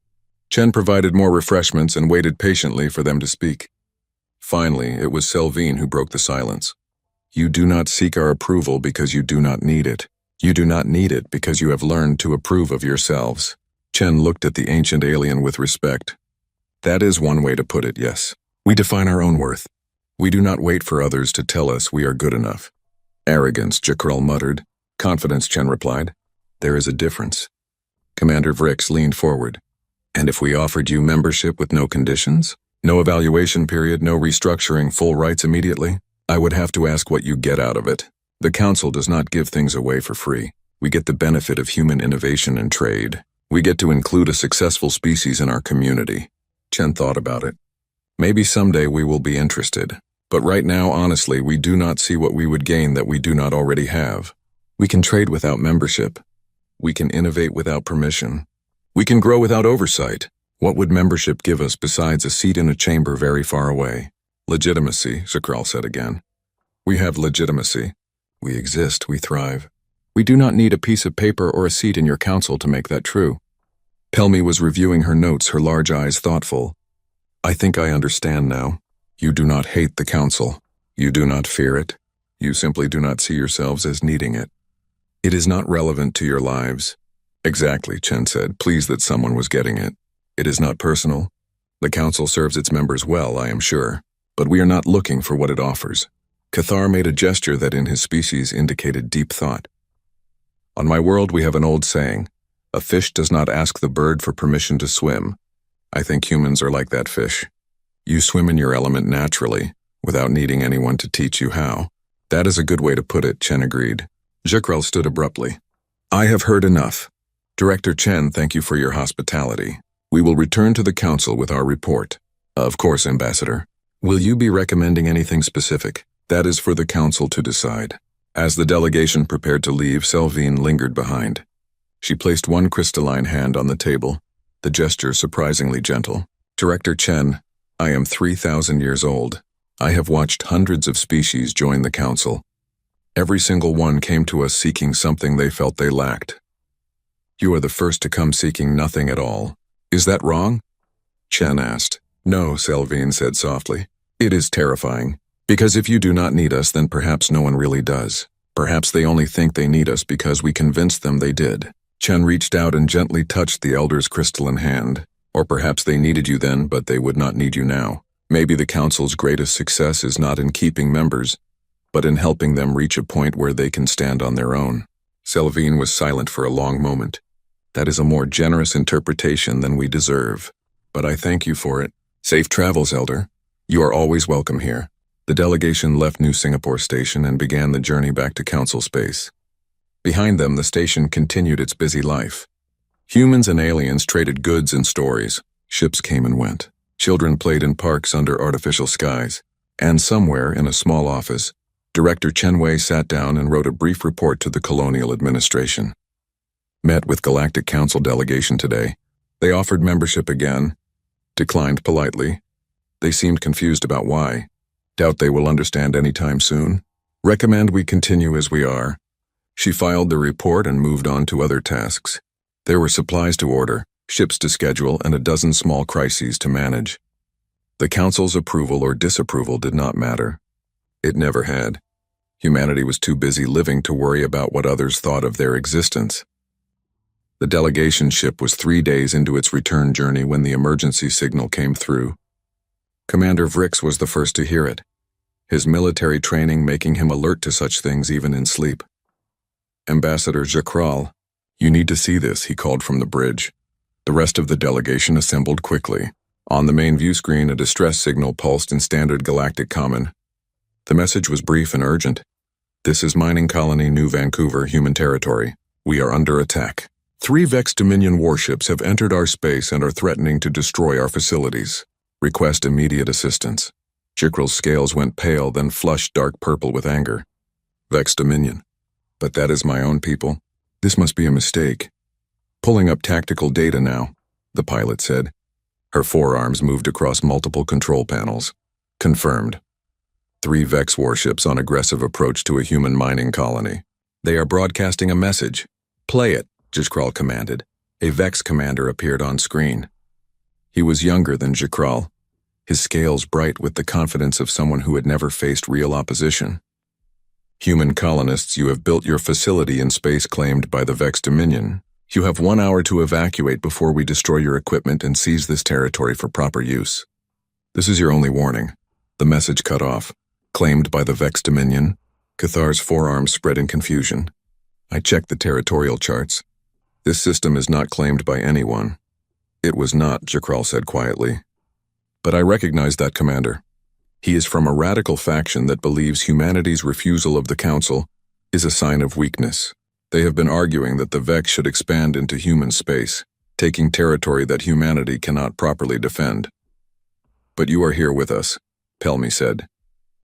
Chen provided more refreshments and waited patiently for them to speak. Finally, it was Selvine who broke the silence. You do not seek our approval because you do not need it. You do not need it because you have learned to approve of yourselves. Chen looked at the ancient alien with respect. That is one way to put it, yes. We define our own worth. We do not wait for others to tell us we are good enough. Arrogance, Jacral muttered. Confidence, Chen replied. There is a difference. Commander Vrix leaned forward. And if we offered you membership with no conditions? No evaluation period, no restructuring, full rights immediately? I would have to ask what you get out of it. The Council does not give things away for free. We get the benefit of human innovation and trade. We get to include a successful species in our community. Chen thought about it. Maybe someday we will be interested. But right now, honestly, we do not see what we would gain that we do not already have. We can trade without membership. We can innovate without permission. We can grow without oversight. What would membership give us besides a seat in a chamber very far away? Legitimacy, Jacral said again. We have legitimacy. We exist, we thrive. We do not need a piece of paper or a seat in your council to make that true. Pelmy was reviewing her notes, her large eyes thoughtful. I think I understand now. You do not hate the council. You do not fear it. You simply do not see yourselves as needing it. It is not relevant to your lives. Exactly, Chen said, pleased that someone was getting it. It is not personal. The council serves its members well, I am sure, but we are not looking for what it offers. Cathar made a gesture that in his species indicated deep thought. On my world we have an old saying, a fish does not ask the bird for permission to swim. I think humans are like that fish. You swim in your element naturally, without needing anyone to teach you how. That is a good way to put it, Chen agreed. Jacral stood abruptly. I have heard enough. Director Chen, thank you for your hospitality. We will return to the council with our report. Of course, Ambassador. Will you be recommending anything specific? That is for the council to decide. As the delegation prepared to leave, Selvine lingered behind. She placed one crystalline hand on the table, the gesture surprisingly gentle. Director Chen, I am 3,000 years old. I have watched hundreds of species join the council. Every single one came to us seeking something they felt they lacked. You are the first to come seeking nothing at all. Is that wrong? Chen asked. No, Selvine said softly. It is terrifying. Because if you do not need us, then perhaps no one really does. Perhaps they only think they need us because we convinced them they did. Chen reached out and gently touched the elder's crystalline hand. Or perhaps they needed you then, but they would not need you now. Maybe the council's greatest success is not in keeping members, but in helping them reach a point where they can stand on their own. Selvine was silent for a long moment. That is a more generous interpretation than we deserve. But I thank you for it. Safe travels, Elder. You are always welcome here. The delegation left New Singapore Station and began the journey back to council space. Behind them, the station continued its busy life. Humans and aliens traded goods and stories. Ships came and went. Children played in parks under artificial skies. And somewhere, in a small office, Director Chen Wei sat down and wrote a brief report to the Colonial Administration. Met with Galactic Council delegation today. They offered membership again. Declined politely. They seemed confused about why. Doubt they will understand anytime soon. Recommend we continue as we are. She filed the report and moved on to other tasks. There were supplies to order, ships to schedule, and a dozen small crises to manage. The Council's approval or disapproval did not matter. It never had. Humanity was too busy living to worry about what others thought of their existence. The delegation ship was 3 days into its return journey when the emergency signal came through. Commander Vrix was the first to hear it, his military training making him alert to such things even in sleep. Ambassador Jakral, you need to see this, he called from the bridge. The rest of the delegation assembled quickly. On the main view screen, a distress signal pulsed in standard galactic common. The message was brief and urgent. This is Mining Colony New Vancouver, human territory. We are under attack. 3 Vex Dominion warships have entered our space and are threatening to destroy our facilities. Request immediate assistance. Jakral's scales went pale, then flushed dark purple with anger. Vex Dominion. But that is my own people. This must be a mistake. Pulling up tactical data now, the pilot said. Her forearms moved across multiple control panels. Confirmed. 3 Vex warships on aggressive approach to a human mining colony. They are broadcasting a message. Play it, Jakral commanded. A Vex commander appeared on screen. He was younger than Jakral, his scales bright with the confidence of someone who had never faced real opposition. Human colonists, you have built your facility in space claimed by the Vex Dominion. You have 1 hour to evacuate before we destroy your equipment and seize this territory for proper use. This is your only warning. The message cut off. Claimed by the Vex Dominion. Cathar's forearms spread in confusion. I checked the territorial charts. This system is not claimed by anyone. It was not, Jakral said quietly. But I recognize that commander. He is from a radical faction that believes humanity's refusal of the Council is a sign of weakness. They have been arguing that the Vex should expand into human space, taking territory that humanity cannot properly defend. But you are here with us, Pelmy said.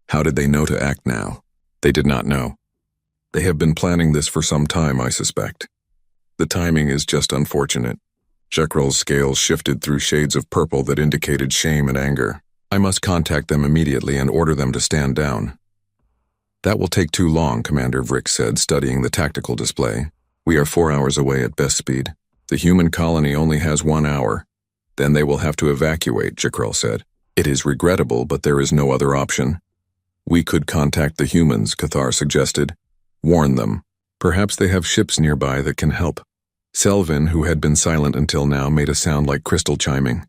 How did they know to act now? They did not know. They have been planning this for some time, I suspect. The timing is just unfortunate. Jakral's scales shifted through shades of purple that indicated shame and anger. I must contact them immediately and order them to stand down. That will take too long, Commander Vrix said, studying the tactical display. We are 4 hours away at best speed. The human colony only has 1 hour. Then they will have to evacuate, Jakral said. It is regrettable, but there is no other option. We could contact the humans, Cathar suggested. Warn them. Perhaps they have ships nearby that can help. Selvin, who had been silent until now, made a sound like crystal chiming.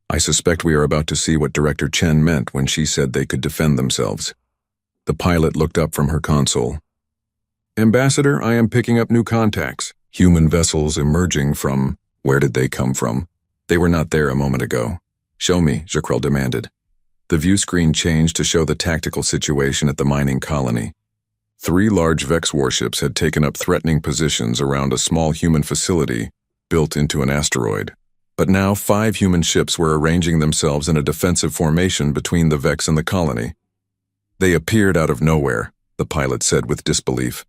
I suspect we are about to see what Director Chen meant when she said they could defend themselves. The pilot looked up from her console. Ambassador, I am picking up new contacts. Human vessels emerging from... Where did they come from? They were not there a moment ago. Show me, Jakral demanded. The view screen changed to show the tactical situation at the mining colony. 3 large Vex warships had taken up threatening positions around a small human facility built into an asteroid. But now 5 human ships were arranging themselves in a defensive formation between the Vex and the colony. They appeared out of nowhere, the pilot said with disbelief.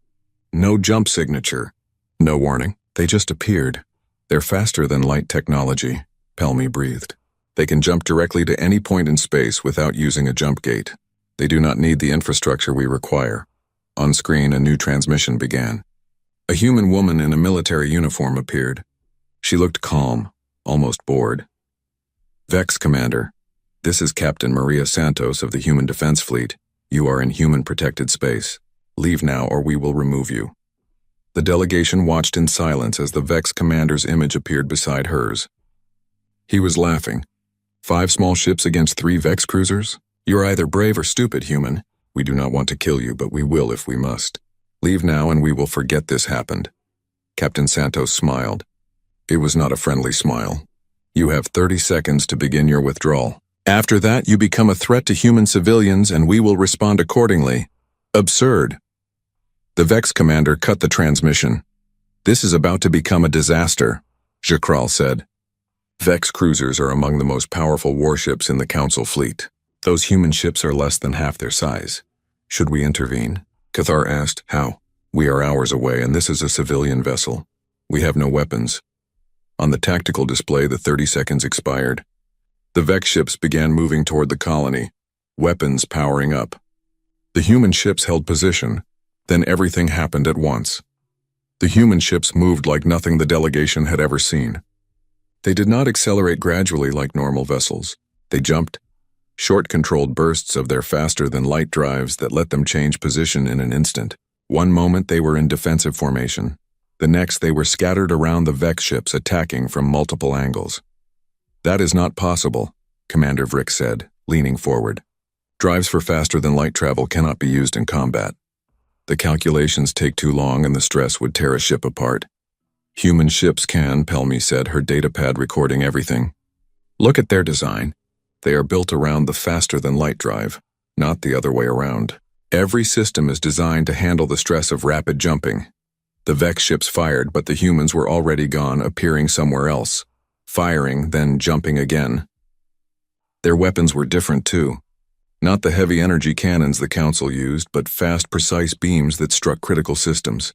No jump signature. No warning. They just appeared. They're faster than light technology, Pelmy breathed. They can jump directly to any point in space without using a jump gate. They do not need the infrastructure we require. On screen, a new transmission began. A human woman in a military uniform appeared. She looked calm, almost bored. Vex Commander, this is Captain Maria Santos of the Human Defense Fleet. You are in human-protected space. Leave now or we will remove you. The delegation watched in silence as the Vex Commander's image appeared beside hers. He was laughing. 5 small ships against 3 Vex cruisers? You're either brave or stupid, human. We do not want to kill you, but we will if we must. Leave now and we will forget this happened. Captain Santos smiled. It was not a friendly smile. You have 30 seconds to begin your withdrawal. After that, you become a threat to human civilians and we will respond accordingly. Absurd. The Vex commander cut the transmission. This is about to become a disaster, Jakral said. Vex cruisers are among the most powerful warships in the Council fleet. Those human ships are less than half their size. Should we intervene? Cathar asked. How? We are hours away and this is a civilian vessel. We have no weapons. On the tactical display, the 30 seconds expired. The Vex ships began moving toward the colony, weapons powering up. The human ships held position. Then everything happened at once. The human ships moved like nothing the delegation had ever seen. They did not accelerate gradually like normal vessels. They jumped, short controlled bursts of their faster-than-light drives that let them change position in an instant. One moment they were in defensive formation. The next they were scattered around the Vex ships attacking from multiple angles. "That is not possible," Commander Vrick said, leaning forward. "Drives for faster-than-light travel cannot be used in combat. The calculations take too long and the stress would tear a ship apart." "Human ships can," Pelmy said, her datapad recording everything. "Look at their design. They are built around the faster-than-light drive, not the other way around. Every system is designed to handle the stress of rapid jumping. The Vex ships fired, but the humans were already gone, appearing somewhere else. Firing, then jumping again. Their weapons were different too. Not the heavy energy cannons the Council used, but fast, precise beams that struck critical systems.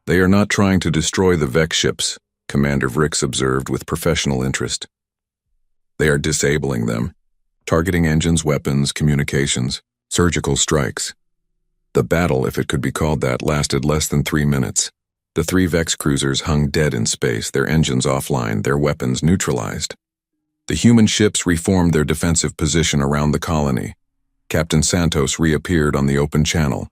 They are not trying to destroy the Vex ships," Commander Vrix observed with professional interest. "They are disabling them, targeting engines, weapons, communications, surgical strikes." The battle, if it could be called that, lasted less than 3 minutes. The 3 Vex cruisers hung dead in space, their engines offline, their weapons neutralized. The human ships reformed their defensive position around the colony. Captain Santos reappeared on the open channel.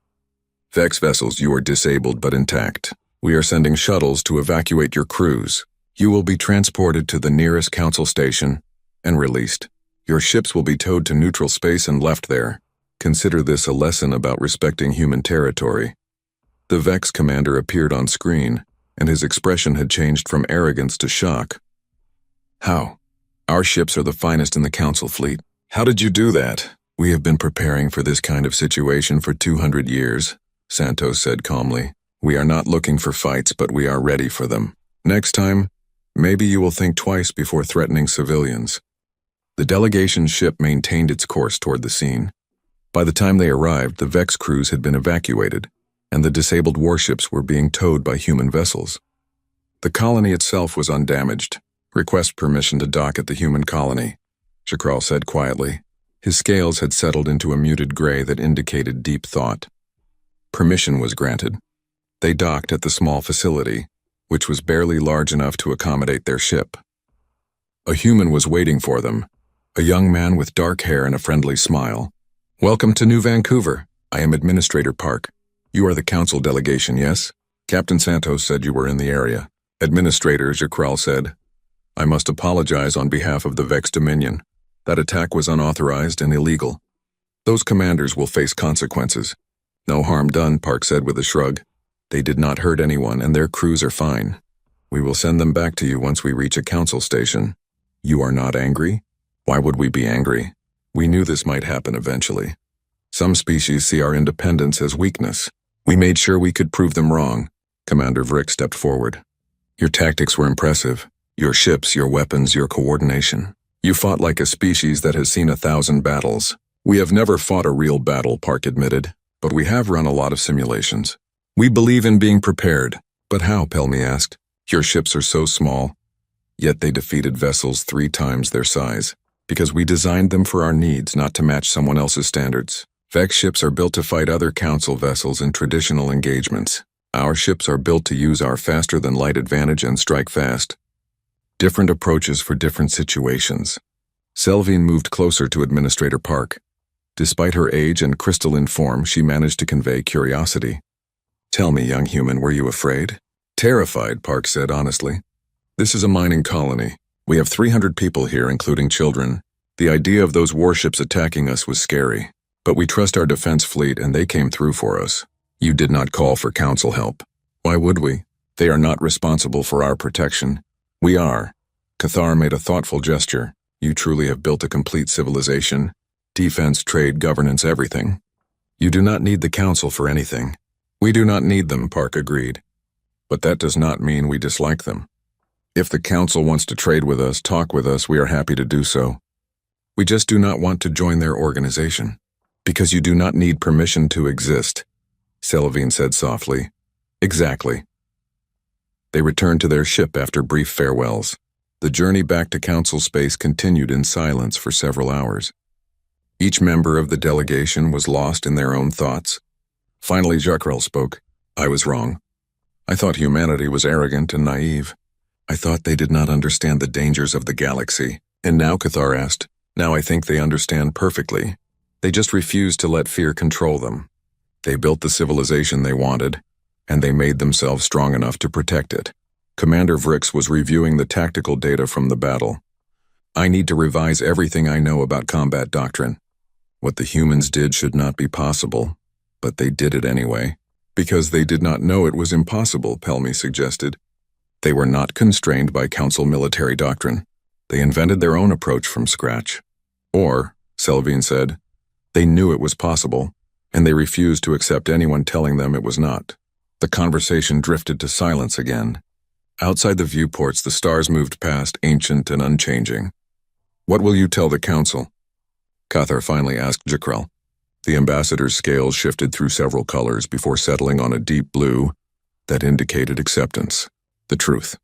"Vex vessels, you are disabled but intact. We are sending shuttles to evacuate your crews. You will be transported to the nearest Council station and released. Your ships will be towed to neutral space and left there. Consider this a lesson about respecting human territory." The Vex commander appeared on screen, and his expression had changed from arrogance to shock. "How? Our ships are the finest in the Council fleet. How did you do that?" "We have been preparing for this kind of situation for 200 years, Santos said calmly. "We are not looking for fights, but we are ready for them. Next time, maybe you will think twice before threatening civilians." The delegation's ship maintained its course toward the scene. By the time they arrived, the Vex crews had been evacuated, and the disabled warships were being towed by human vessels. The colony itself was undamaged. "Request permission to dock at the human colony," Shakral said quietly. His scales had settled into a muted gray that indicated deep thought. Permission was granted. They docked at the small facility, which was barely large enough to accommodate their ship. A human was waiting for them, a young man with dark hair and a friendly smile. "Welcome to New Vancouver. I am Administrator Park. You are the Council delegation, yes? Captain Santos said you were in the area." "Administrator," Shakral said, "I must apologize on behalf of the Vex Dominion. That attack was unauthorized and illegal. Those commanders will face consequences." "No harm done," Park said with a shrug. "They did not hurt anyone and their crews are fine. We will send them back to you once we reach a Council station." "You are not angry?" "Why would we be angry? We knew this might happen eventually. Some species see our independence as weakness. We made sure we could prove them wrong." Commander Vrick stepped forward. "Your tactics were impressive. Your ships, your weapons, your coordination. You fought like a species that has seen 1,000 battles." "We have never fought a real battle," Park admitted, "but we have run a lot of simulations. We believe in being prepared." "But how?" Pelmy asked. "Your ships are so small." "Yet they defeated vessels 3 times their size. Because we designed them for our needs, not to match someone else's standards. Vex ships are built to fight other Council vessels in traditional engagements. Our ships are built to use our faster-than-light advantage and strike fast. Different approaches for different situations." Selvine moved closer to Administrator Park. Despite her age and crystalline form, she managed to convey curiosity. "Tell me, young human, were you afraid?" "Terrified," Park said honestly. "This is a mining colony. We have 300 people here, including children. The idea of those warships attacking us was scary. But we trust our defense fleet and they came through for us. You did not call for Council help. Why would we? They are not responsible for our protection. We are." Cathar made a thoughtful gesture. "You truly have built a complete civilization. Defense, trade, governance, everything. You do not need the Council for anything." "We do not need them," Park agreed. "But that does not mean we dislike them. If the Council wants to trade with us, talk with us, we are happy to do so. We just do not want to join their organization." "Because you do not need permission to exist," Selvine said softly. "Exactly." They returned to their ship after brief farewells. The journey back to Council space continued in silence for several hours. Each member of the delegation was lost in their own thoughts. Finally, Jakrel spoke. "I was wrong. I thought humanity was arrogant and naive. I thought they did not understand the dangers of the galaxy." "And now," Cathar asked, Now I think they understand perfectly. They just refuse to let fear control them. They built the civilization they wanted, and they made themselves strong enough to protect it. Commander Vrix was reviewing the tactical data from the battle. I need to revise everything I know about combat doctrine. What the humans did should not be possible, but they did it anyway. Because they did not know it was impossible, Pelmy suggested. They were not constrained by Council military doctrine. They invented their own approach from scratch. Or, Selvine said, they knew it was possible, and they refused to accept anyone telling them it was not. The conversation drifted to silence again. Outside the viewports, the stars moved past, ancient and unchanging. What will you tell the Council? Cathar finally asked Jakrel. The ambassador's scales shifted through several colors before settling on a deep blue that indicated acceptance. The truth.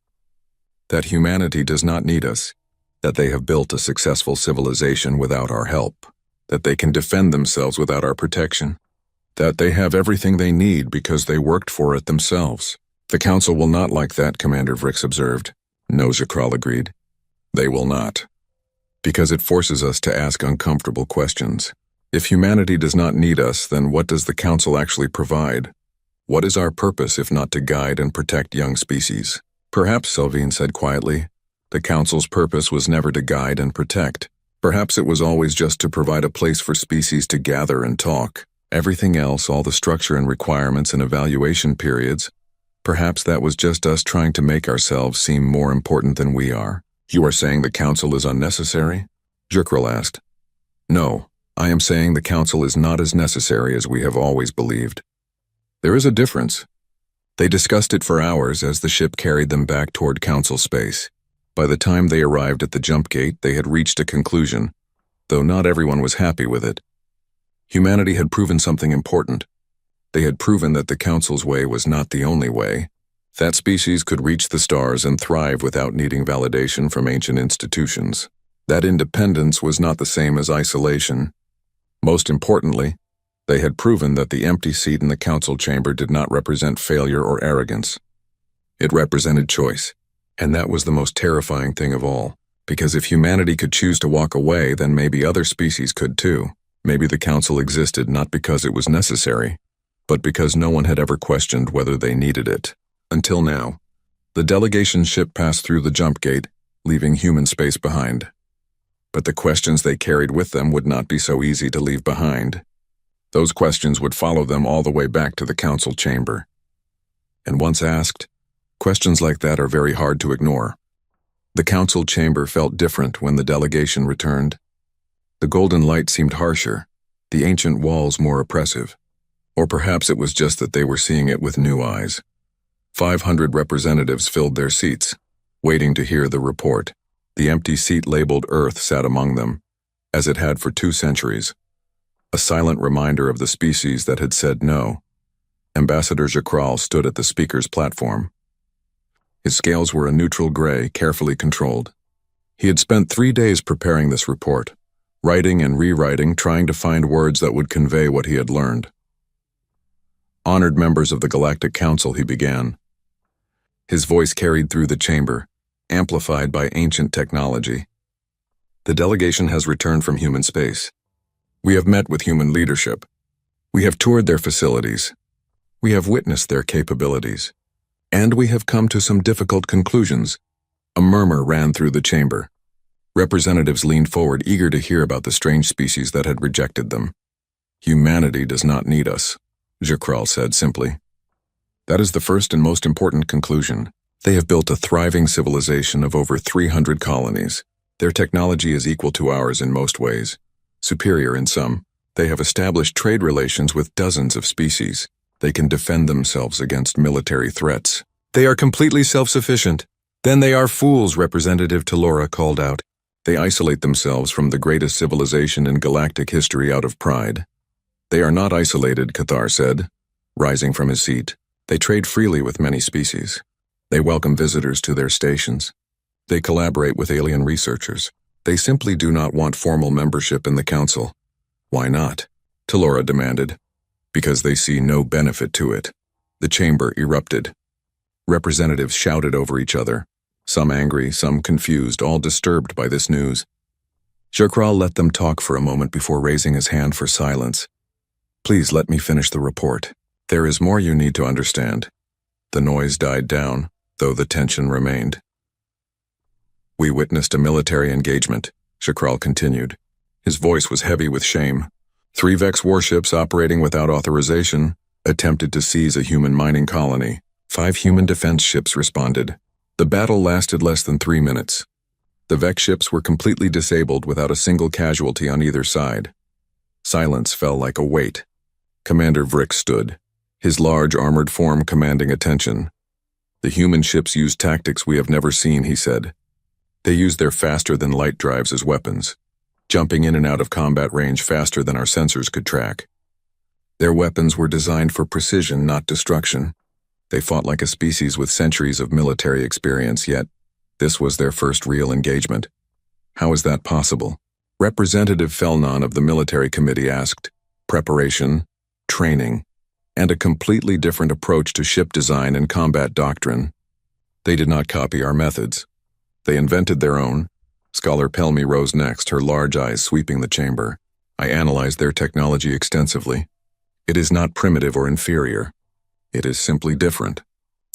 That humanity does not need us. That they have built a successful civilization without our help. That they can defend themselves without our protection. That they have everything they need because they worked for it themselves. The Council will not like that, Commander Vrix observed. No, Jakrel agreed. They will not. Because it forces us to ask uncomfortable questions. If humanity does not need us, then what does the Council actually provide? What is our purpose if not to guide and protect young species? Perhaps, Selvine said quietly, the Council's purpose was never to guide and protect. Perhaps it was always just to provide a place for species to gather and talk. Everything else, all the structure and requirements and evaluation periods, perhaps that was just us trying to make ourselves seem more important than we are. You are saying the Council is unnecessary? Jakrel asked. No. I am saying the Council is not as necessary as we have always believed. There is a difference. They discussed it for hours as the ship carried them back toward Council space. By the time they arrived at the jump gate, they had reached a conclusion, though not everyone was happy with it. Humanity had proven something important. They had proven that the Council's way was not the only way. That species could reach the stars and thrive without needing validation from ancient institutions. That independence was not the same as isolation. Most importantly, they had proven that the empty seat in the Council chamber did not represent failure or arrogance. It represented choice, and that was the most terrifying thing of all, because if humanity could choose to walk away, then maybe other species could too. Maybe the Council existed not because it was necessary, but because no one had ever questioned whether they needed it. Until now, the delegation ship passed through the jump gate, leaving human space behind. But the questions they carried with them would not be so easy to leave behind. Those questions would follow them all the way back to the Council chamber. And once asked, questions like that are very hard to ignore. The Council chamber felt different when the delegation returned. The golden light seemed harsher, the ancient walls more oppressive. Or perhaps it was just that they were seeing it with new eyes. 500 representatives filled their seats, waiting to hear the report. The empty seat labeled Earth sat among them, as it had for 2 centuries. A silent reminder of the species that had said no. Ambassador Jakrel stood at the speaker's platform. His scales were a neutral gray, carefully controlled. He had spent 3 days preparing this report, writing and rewriting, trying to find words that would convey what he had learned. Honored members of the Galactic Council, he began. His voice carried through the chamber, amplified by ancient technology. The delegation has returned from human space. We have met with human leadership. We have toured their facilities. We have witnessed their capabilities. And we have come to some difficult conclusions. A murmur ran through the chamber. Representatives leaned forward, eager to hear about the strange species that had rejected them. Humanity does not need us, Jakrel said simply. That is the first and most important conclusion. They have built a thriving civilization of over 300 colonies. Their technology is equal to ours in most ways, superior in some. They have established trade relations with dozens of species. They can defend themselves against military threats. They are completely self-sufficient. Then they are fools, Representative Talora called out. They isolate themselves from the greatest civilization in galactic history out of pride. They are not isolated, Cathar said, rising from his seat. They trade freely with many species. They welcome visitors to their stations. They collaborate with alien researchers. They simply do not want formal membership in the Council. Why not? Talora demanded. Because they see no benefit to it. The chamber erupted. Representatives shouted over each other, some angry, some confused, all disturbed by this news. Shukral let them talk for a moment before raising his hand for silence. Please let me finish the report. There is more you need to understand. The noise died down, though the tension remained. We witnessed a military engagement, Shukral continued. His voice was heavy with shame. 3 Vex warships operating without authorization attempted to seize a human mining colony. 5 human defense ships responded. The battle lasted less than 3 minutes. The Vex ships were completely disabled without a single casualty on either side. Silence fell like a weight. Commander Vrick stood, his large armored form commanding attention. The human ships used tactics we have never seen, he said. They used their faster-than-light drives as weapons, jumping in and out of combat range faster than our sensors could track. Their weapons were designed for precision, not destruction. They fought like a species with centuries of military experience, yet this was their first real engagement. How is that possible? Representative Felnon of the military committee asked. Preparation, training, and a completely different approach to ship design and combat doctrine. They did not copy our methods. They invented their own. Scholar Pelmy rose next, her large eyes sweeping the chamber. I analyzed their technology extensively. It is not primitive or inferior. It is simply different.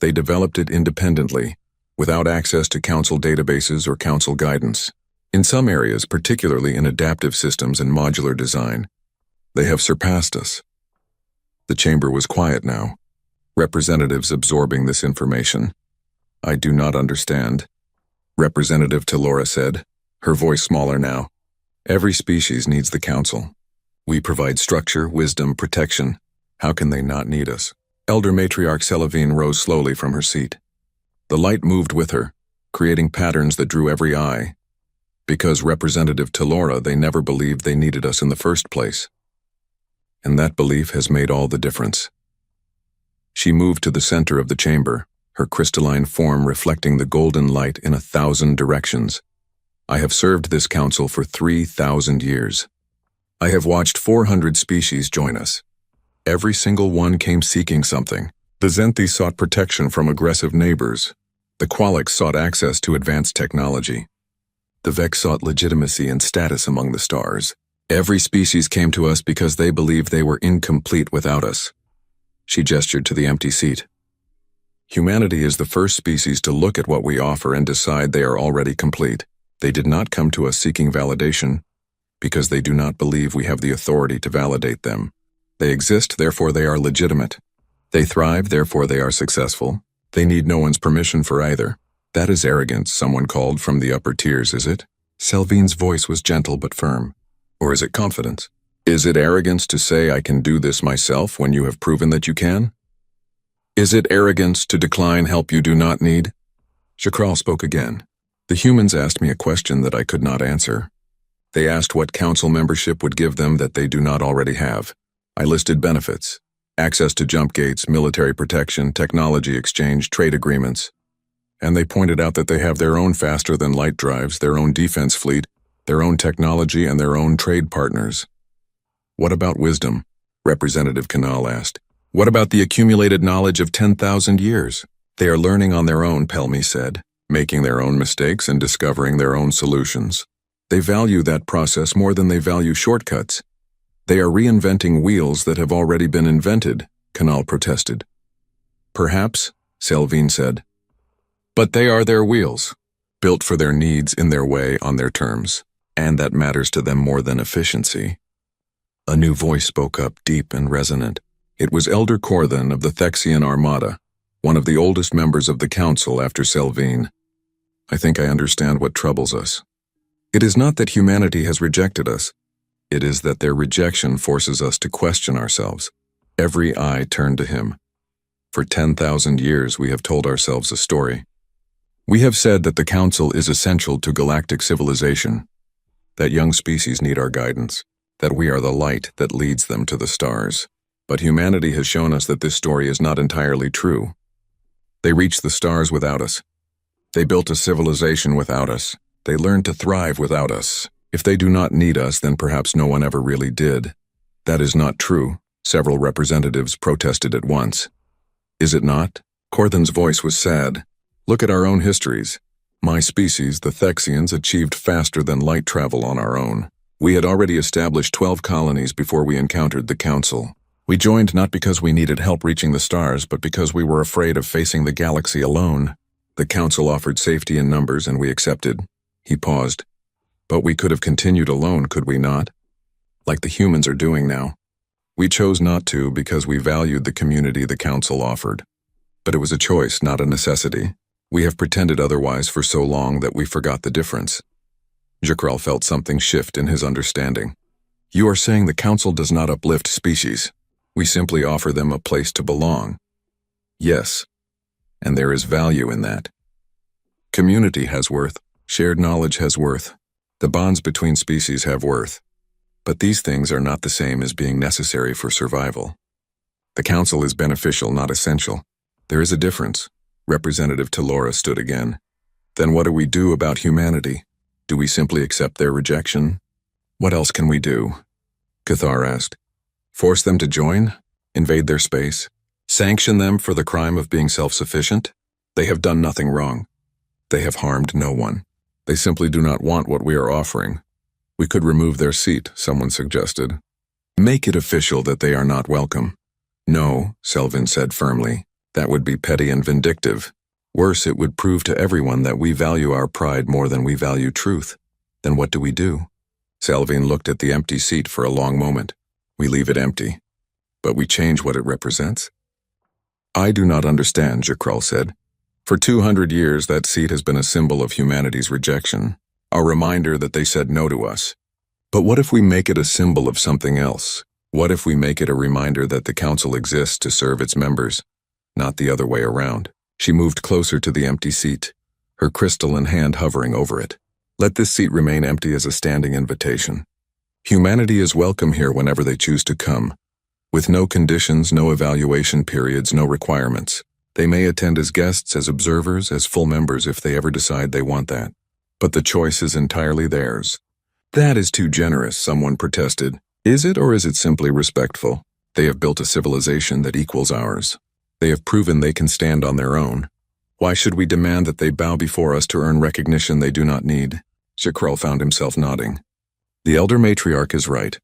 They developed it independently, without access to council databases or council guidance. In some areas, particularly in adaptive systems and modular design, they have surpassed us. The chamber was quiet now, representatives absorbing this information. I do not understand, Representative Telora said, her voice smaller now. Every species needs the council. We provide structure, wisdom, protection. How can they not need us? Elder Matriarch Selavine rose slowly from her seat. The light moved with her, creating patterns that drew every eye. Because Representative Telora, they never believed they needed us in the first place. And that belief has made all the difference. She moved to the center of the chamber, her crystalline form reflecting the golden light in 1,000 directions. I have served this council for 3,000 years. I have watched 400 species join us. Every single one came seeking something. The Zenthi sought protection from aggressive neighbors. The Qualics sought access to advanced technology. The Vex sought legitimacy and status among the stars. Every species came to us because they believed they were incomplete without us. She gestured to the empty seat. Humanity is the first species to look at what we offer and decide they are already complete. They did not come to us seeking validation, because they do not believe we have the authority to validate them. They exist, therefore they are legitimate. They thrive, therefore they are successful. They need no one's permission for either. That is arrogance, someone called from the upper tiers, is it? Selvine's voice was gentle but firm. Or is it confidence? Is it arrogance to say I can do this myself when you have proven that you can? Is it arrogance to decline help you do not need? Shukral spoke again. The humans asked me a question that I could not answer. They asked what council membership would give them that they do not already have. I listed benefits. Access to jump gates, military protection, technology exchange, trade agreements. And they pointed out that they have their own faster-than-light drives, their own defense fleet, their own technology, and their own trade partners. What about wisdom? Representative Kanal asked. What about the accumulated knowledge of 10,000 years? They are learning on their own, Pelmy said, making their own mistakes and discovering their own solutions. They value that process more than they value shortcuts. They are reinventing wheels that have already been invented, Kanal protested. Perhaps, Selvine said. But they are their wheels, built for their needs in their way on their terms, and that matters to them more than efficiency. A new voice spoke up, deep and resonant. It was Elder Korthan of the Thexian Armada, one of the oldest members of the council after Selvine. I think I understand what troubles us. It is not that humanity has rejected us. It is that their rejection forces us to question ourselves. Every eye turned to him. For 10,000 years we have told ourselves a story. We have said that the council is essential to galactic civilization, that young species need our guidance, that we are the light that leads them to the stars. But humanity has shown us that this story is not entirely true. They reached the stars without us. They built a civilization without us. They learned to thrive without us. If they do not need us, then perhaps no one ever really did. That is not true, several representatives protested at once. Is it not? Korthan's voice was sad. Look at our own histories. My species, the Thexians, achieved faster than light travel on our own. We had already established 12 colonies before we encountered the Council. We joined not because we needed help reaching the stars, but because we were afraid of facing the galaxy alone. The Council offered safety in numbers, and we accepted. He paused. But we could have continued alone, could we not? Like the humans are doing now. We chose not to because we valued the community the Council offered. But it was a choice, not a necessity. We have pretended otherwise for so long that we forgot the difference. Jakrel felt something shift in his understanding. You are saying the Council does not uplift species. We simply offer them a place to belong. Yes, and there is value in that. Community has worth. Shared knowledge has worth. The bonds between species have worth. But these things are not the same as being necessary for survival. The Council is beneficial, not essential. There is a difference. Representative Talora stood again. Then what do we do about humanity? Do we simply accept their rejection? What else can we do? Cathar asked. Force them to join? Invade their space? Sanction them for the crime of being self-sufficient? They have done nothing wrong. They have harmed no one. They simply do not want what we are offering. We could remove their seat, someone suggested. Make it official that they are not welcome. No, Selvin said firmly. That would be petty and vindictive. Worse, it would prove to everyone that we value our pride more than we value truth. Then what do we do? Selvin looked at the empty seat for a long moment. We leave it empty. But we change what it represents? I do not understand, Jakrel said. For 200 years, that seat has been a symbol of humanity's rejection, a reminder that they said no to us. But what if we make it a symbol of something else? What if we make it a reminder that the Council exists to serve its members? Not the other way around. She moved closer to the empty seat, her crystalline hand hovering over it. Let this seat remain empty as a standing invitation. Humanity is welcome here whenever they choose to come. With no conditions, no evaluation periods, no requirements. They may attend as guests, as observers, as full members if they ever decide they want that. But the choice is entirely theirs. That is too generous, someone protested. Is it, or is it simply respectful? They have built a civilization that equals ours. They have proven they can stand on their own. Why should we demand that they bow before us to earn recognition they do not need? Jakrel found himself nodding. The elder matriarch is right.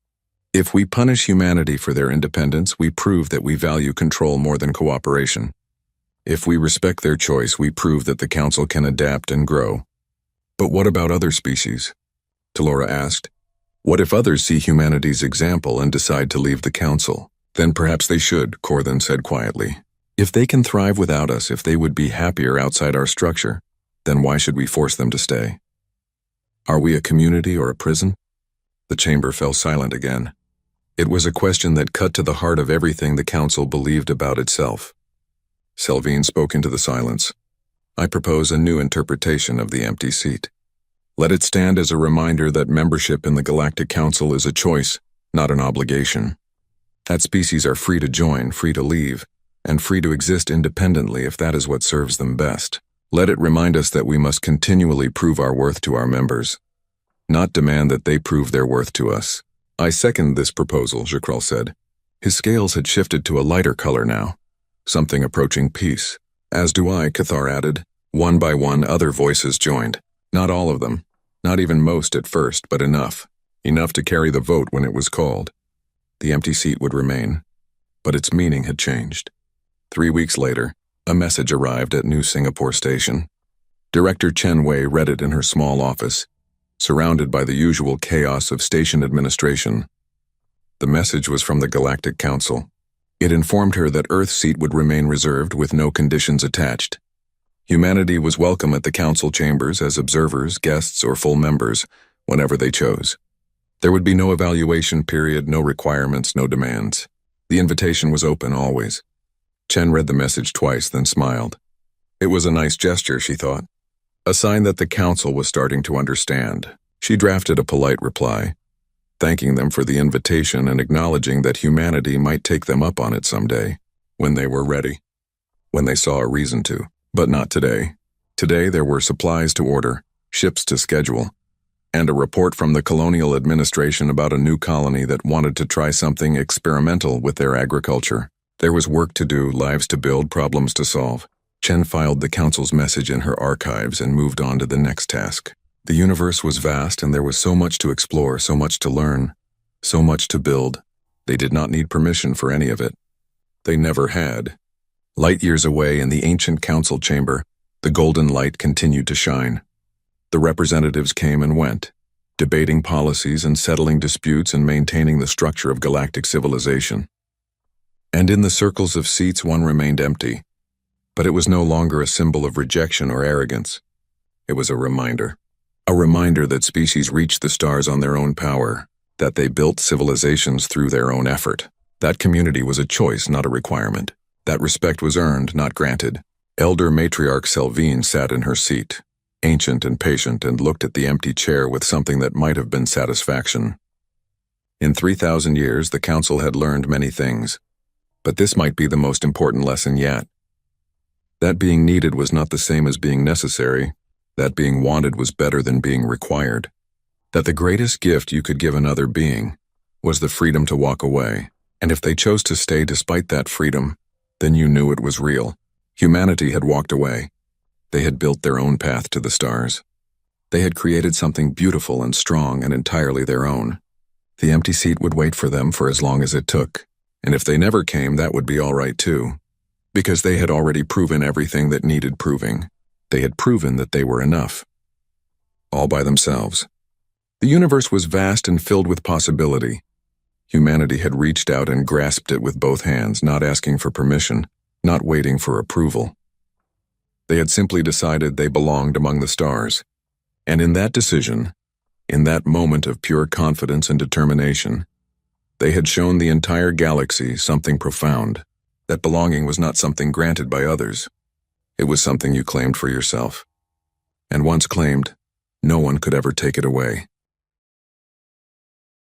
If we punish humanity for their independence, we prove that we value control more than cooperation. If we respect their choice, we prove that the Council can adapt and grow. But what about other species? Talora asked. What if others see humanity's example and decide to leave the Council? Then perhaps they should, Korthan said quietly. If they can thrive without us, if they would be happier outside our structure, then why should we force them to stay? Are we a community or a prison? The chamber fell silent again. It was a question that cut to the heart of everything the Council believed about itself. Selvin spoke into the silence. I propose a new interpretation of the empty seat. Let it stand as a reminder that membership in the Galactic Council is a choice, not an obligation. That species are free to join, free to leave, and free to exist independently if that is what serves them best. Let it remind us that we must continually prove our worth to our members, not demand that they prove their worth to us. I second this proposal, Jakrel said. His scales had shifted to a lighter color now, something approaching peace. As do I, Cathar added. One by one, other voices joined. Not all of them, not even most at first, but enough. Enough to carry the vote when it was called. The empty seat would remain, but its meaning had changed. 3 weeks later, a message arrived at New Singapore Station. Director Chen Wei read it in her small office, surrounded by the usual chaos of station administration. The message was from the Galactic Council. It informed her that Earth's seat would remain reserved with no conditions attached. Humanity was welcome at the Council chambers as observers, guests, or full members, whenever they chose. There would be no evaluation period, no requirements, no demands. The invitation was open always. Chen read the message twice, then smiled. It was a nice gesture, she thought. A sign that the Council was starting to understand. She drafted a polite reply, thanking them for the invitation and acknowledging that humanity might take them up on it someday, when they were ready, when they saw a reason to. But not today. Today there were supplies to order, ships to schedule, and a report from the colonial administration about a new colony that wanted to try something experimental with their agriculture. There was work to do, lives to build, problems to solve. Chen filed the council's message in her archives and moved on to the next task. The universe was vast and there was so much to explore, so much to learn, so much to build. They did not need permission for any of it. They never had. Light years away in the ancient council chamber, the golden light continued to shine. The representatives came and went, debating policies and settling disputes and maintaining the structure of galactic civilization. And in the circles of seats one remained empty. But it was no longer a symbol of rejection or arrogance. It was a reminder. A reminder that species reached the stars on their own power, that they built civilizations through their own effort. That community was a choice, not a requirement. That respect was earned, not granted. Elder Matriarch Selvine sat in her seat, ancient and patient, and looked at the empty chair with something that might have been satisfaction. In 3,000 years, the council had learned many things, but this might be the most important lesson yet. That being needed was not the same as being necessary. That being wanted was better than being required. That the greatest gift you could give another being was the freedom to walk away, and if they chose to stay despite that freedom, then you knew it was real. Humanity had walked away. They had built their own path to the stars. They had created something beautiful and strong and entirely their own. The empty seat would wait for them for as long as it took, and if they never came, that would be all right too. Because they had already proven everything that needed proving. They had proven that they were enough. All by themselves. The universe was vast and filled with possibility. Humanity had reached out and grasped it with both hands, not asking for permission, not waiting for approval. They had simply decided they belonged among the stars. And in that decision, in that moment of pure confidence and determination, they had shown the entire galaxy something profound. That belonging was not something granted by others. It was something you claimed for yourself. And once claimed, no one could ever take it away.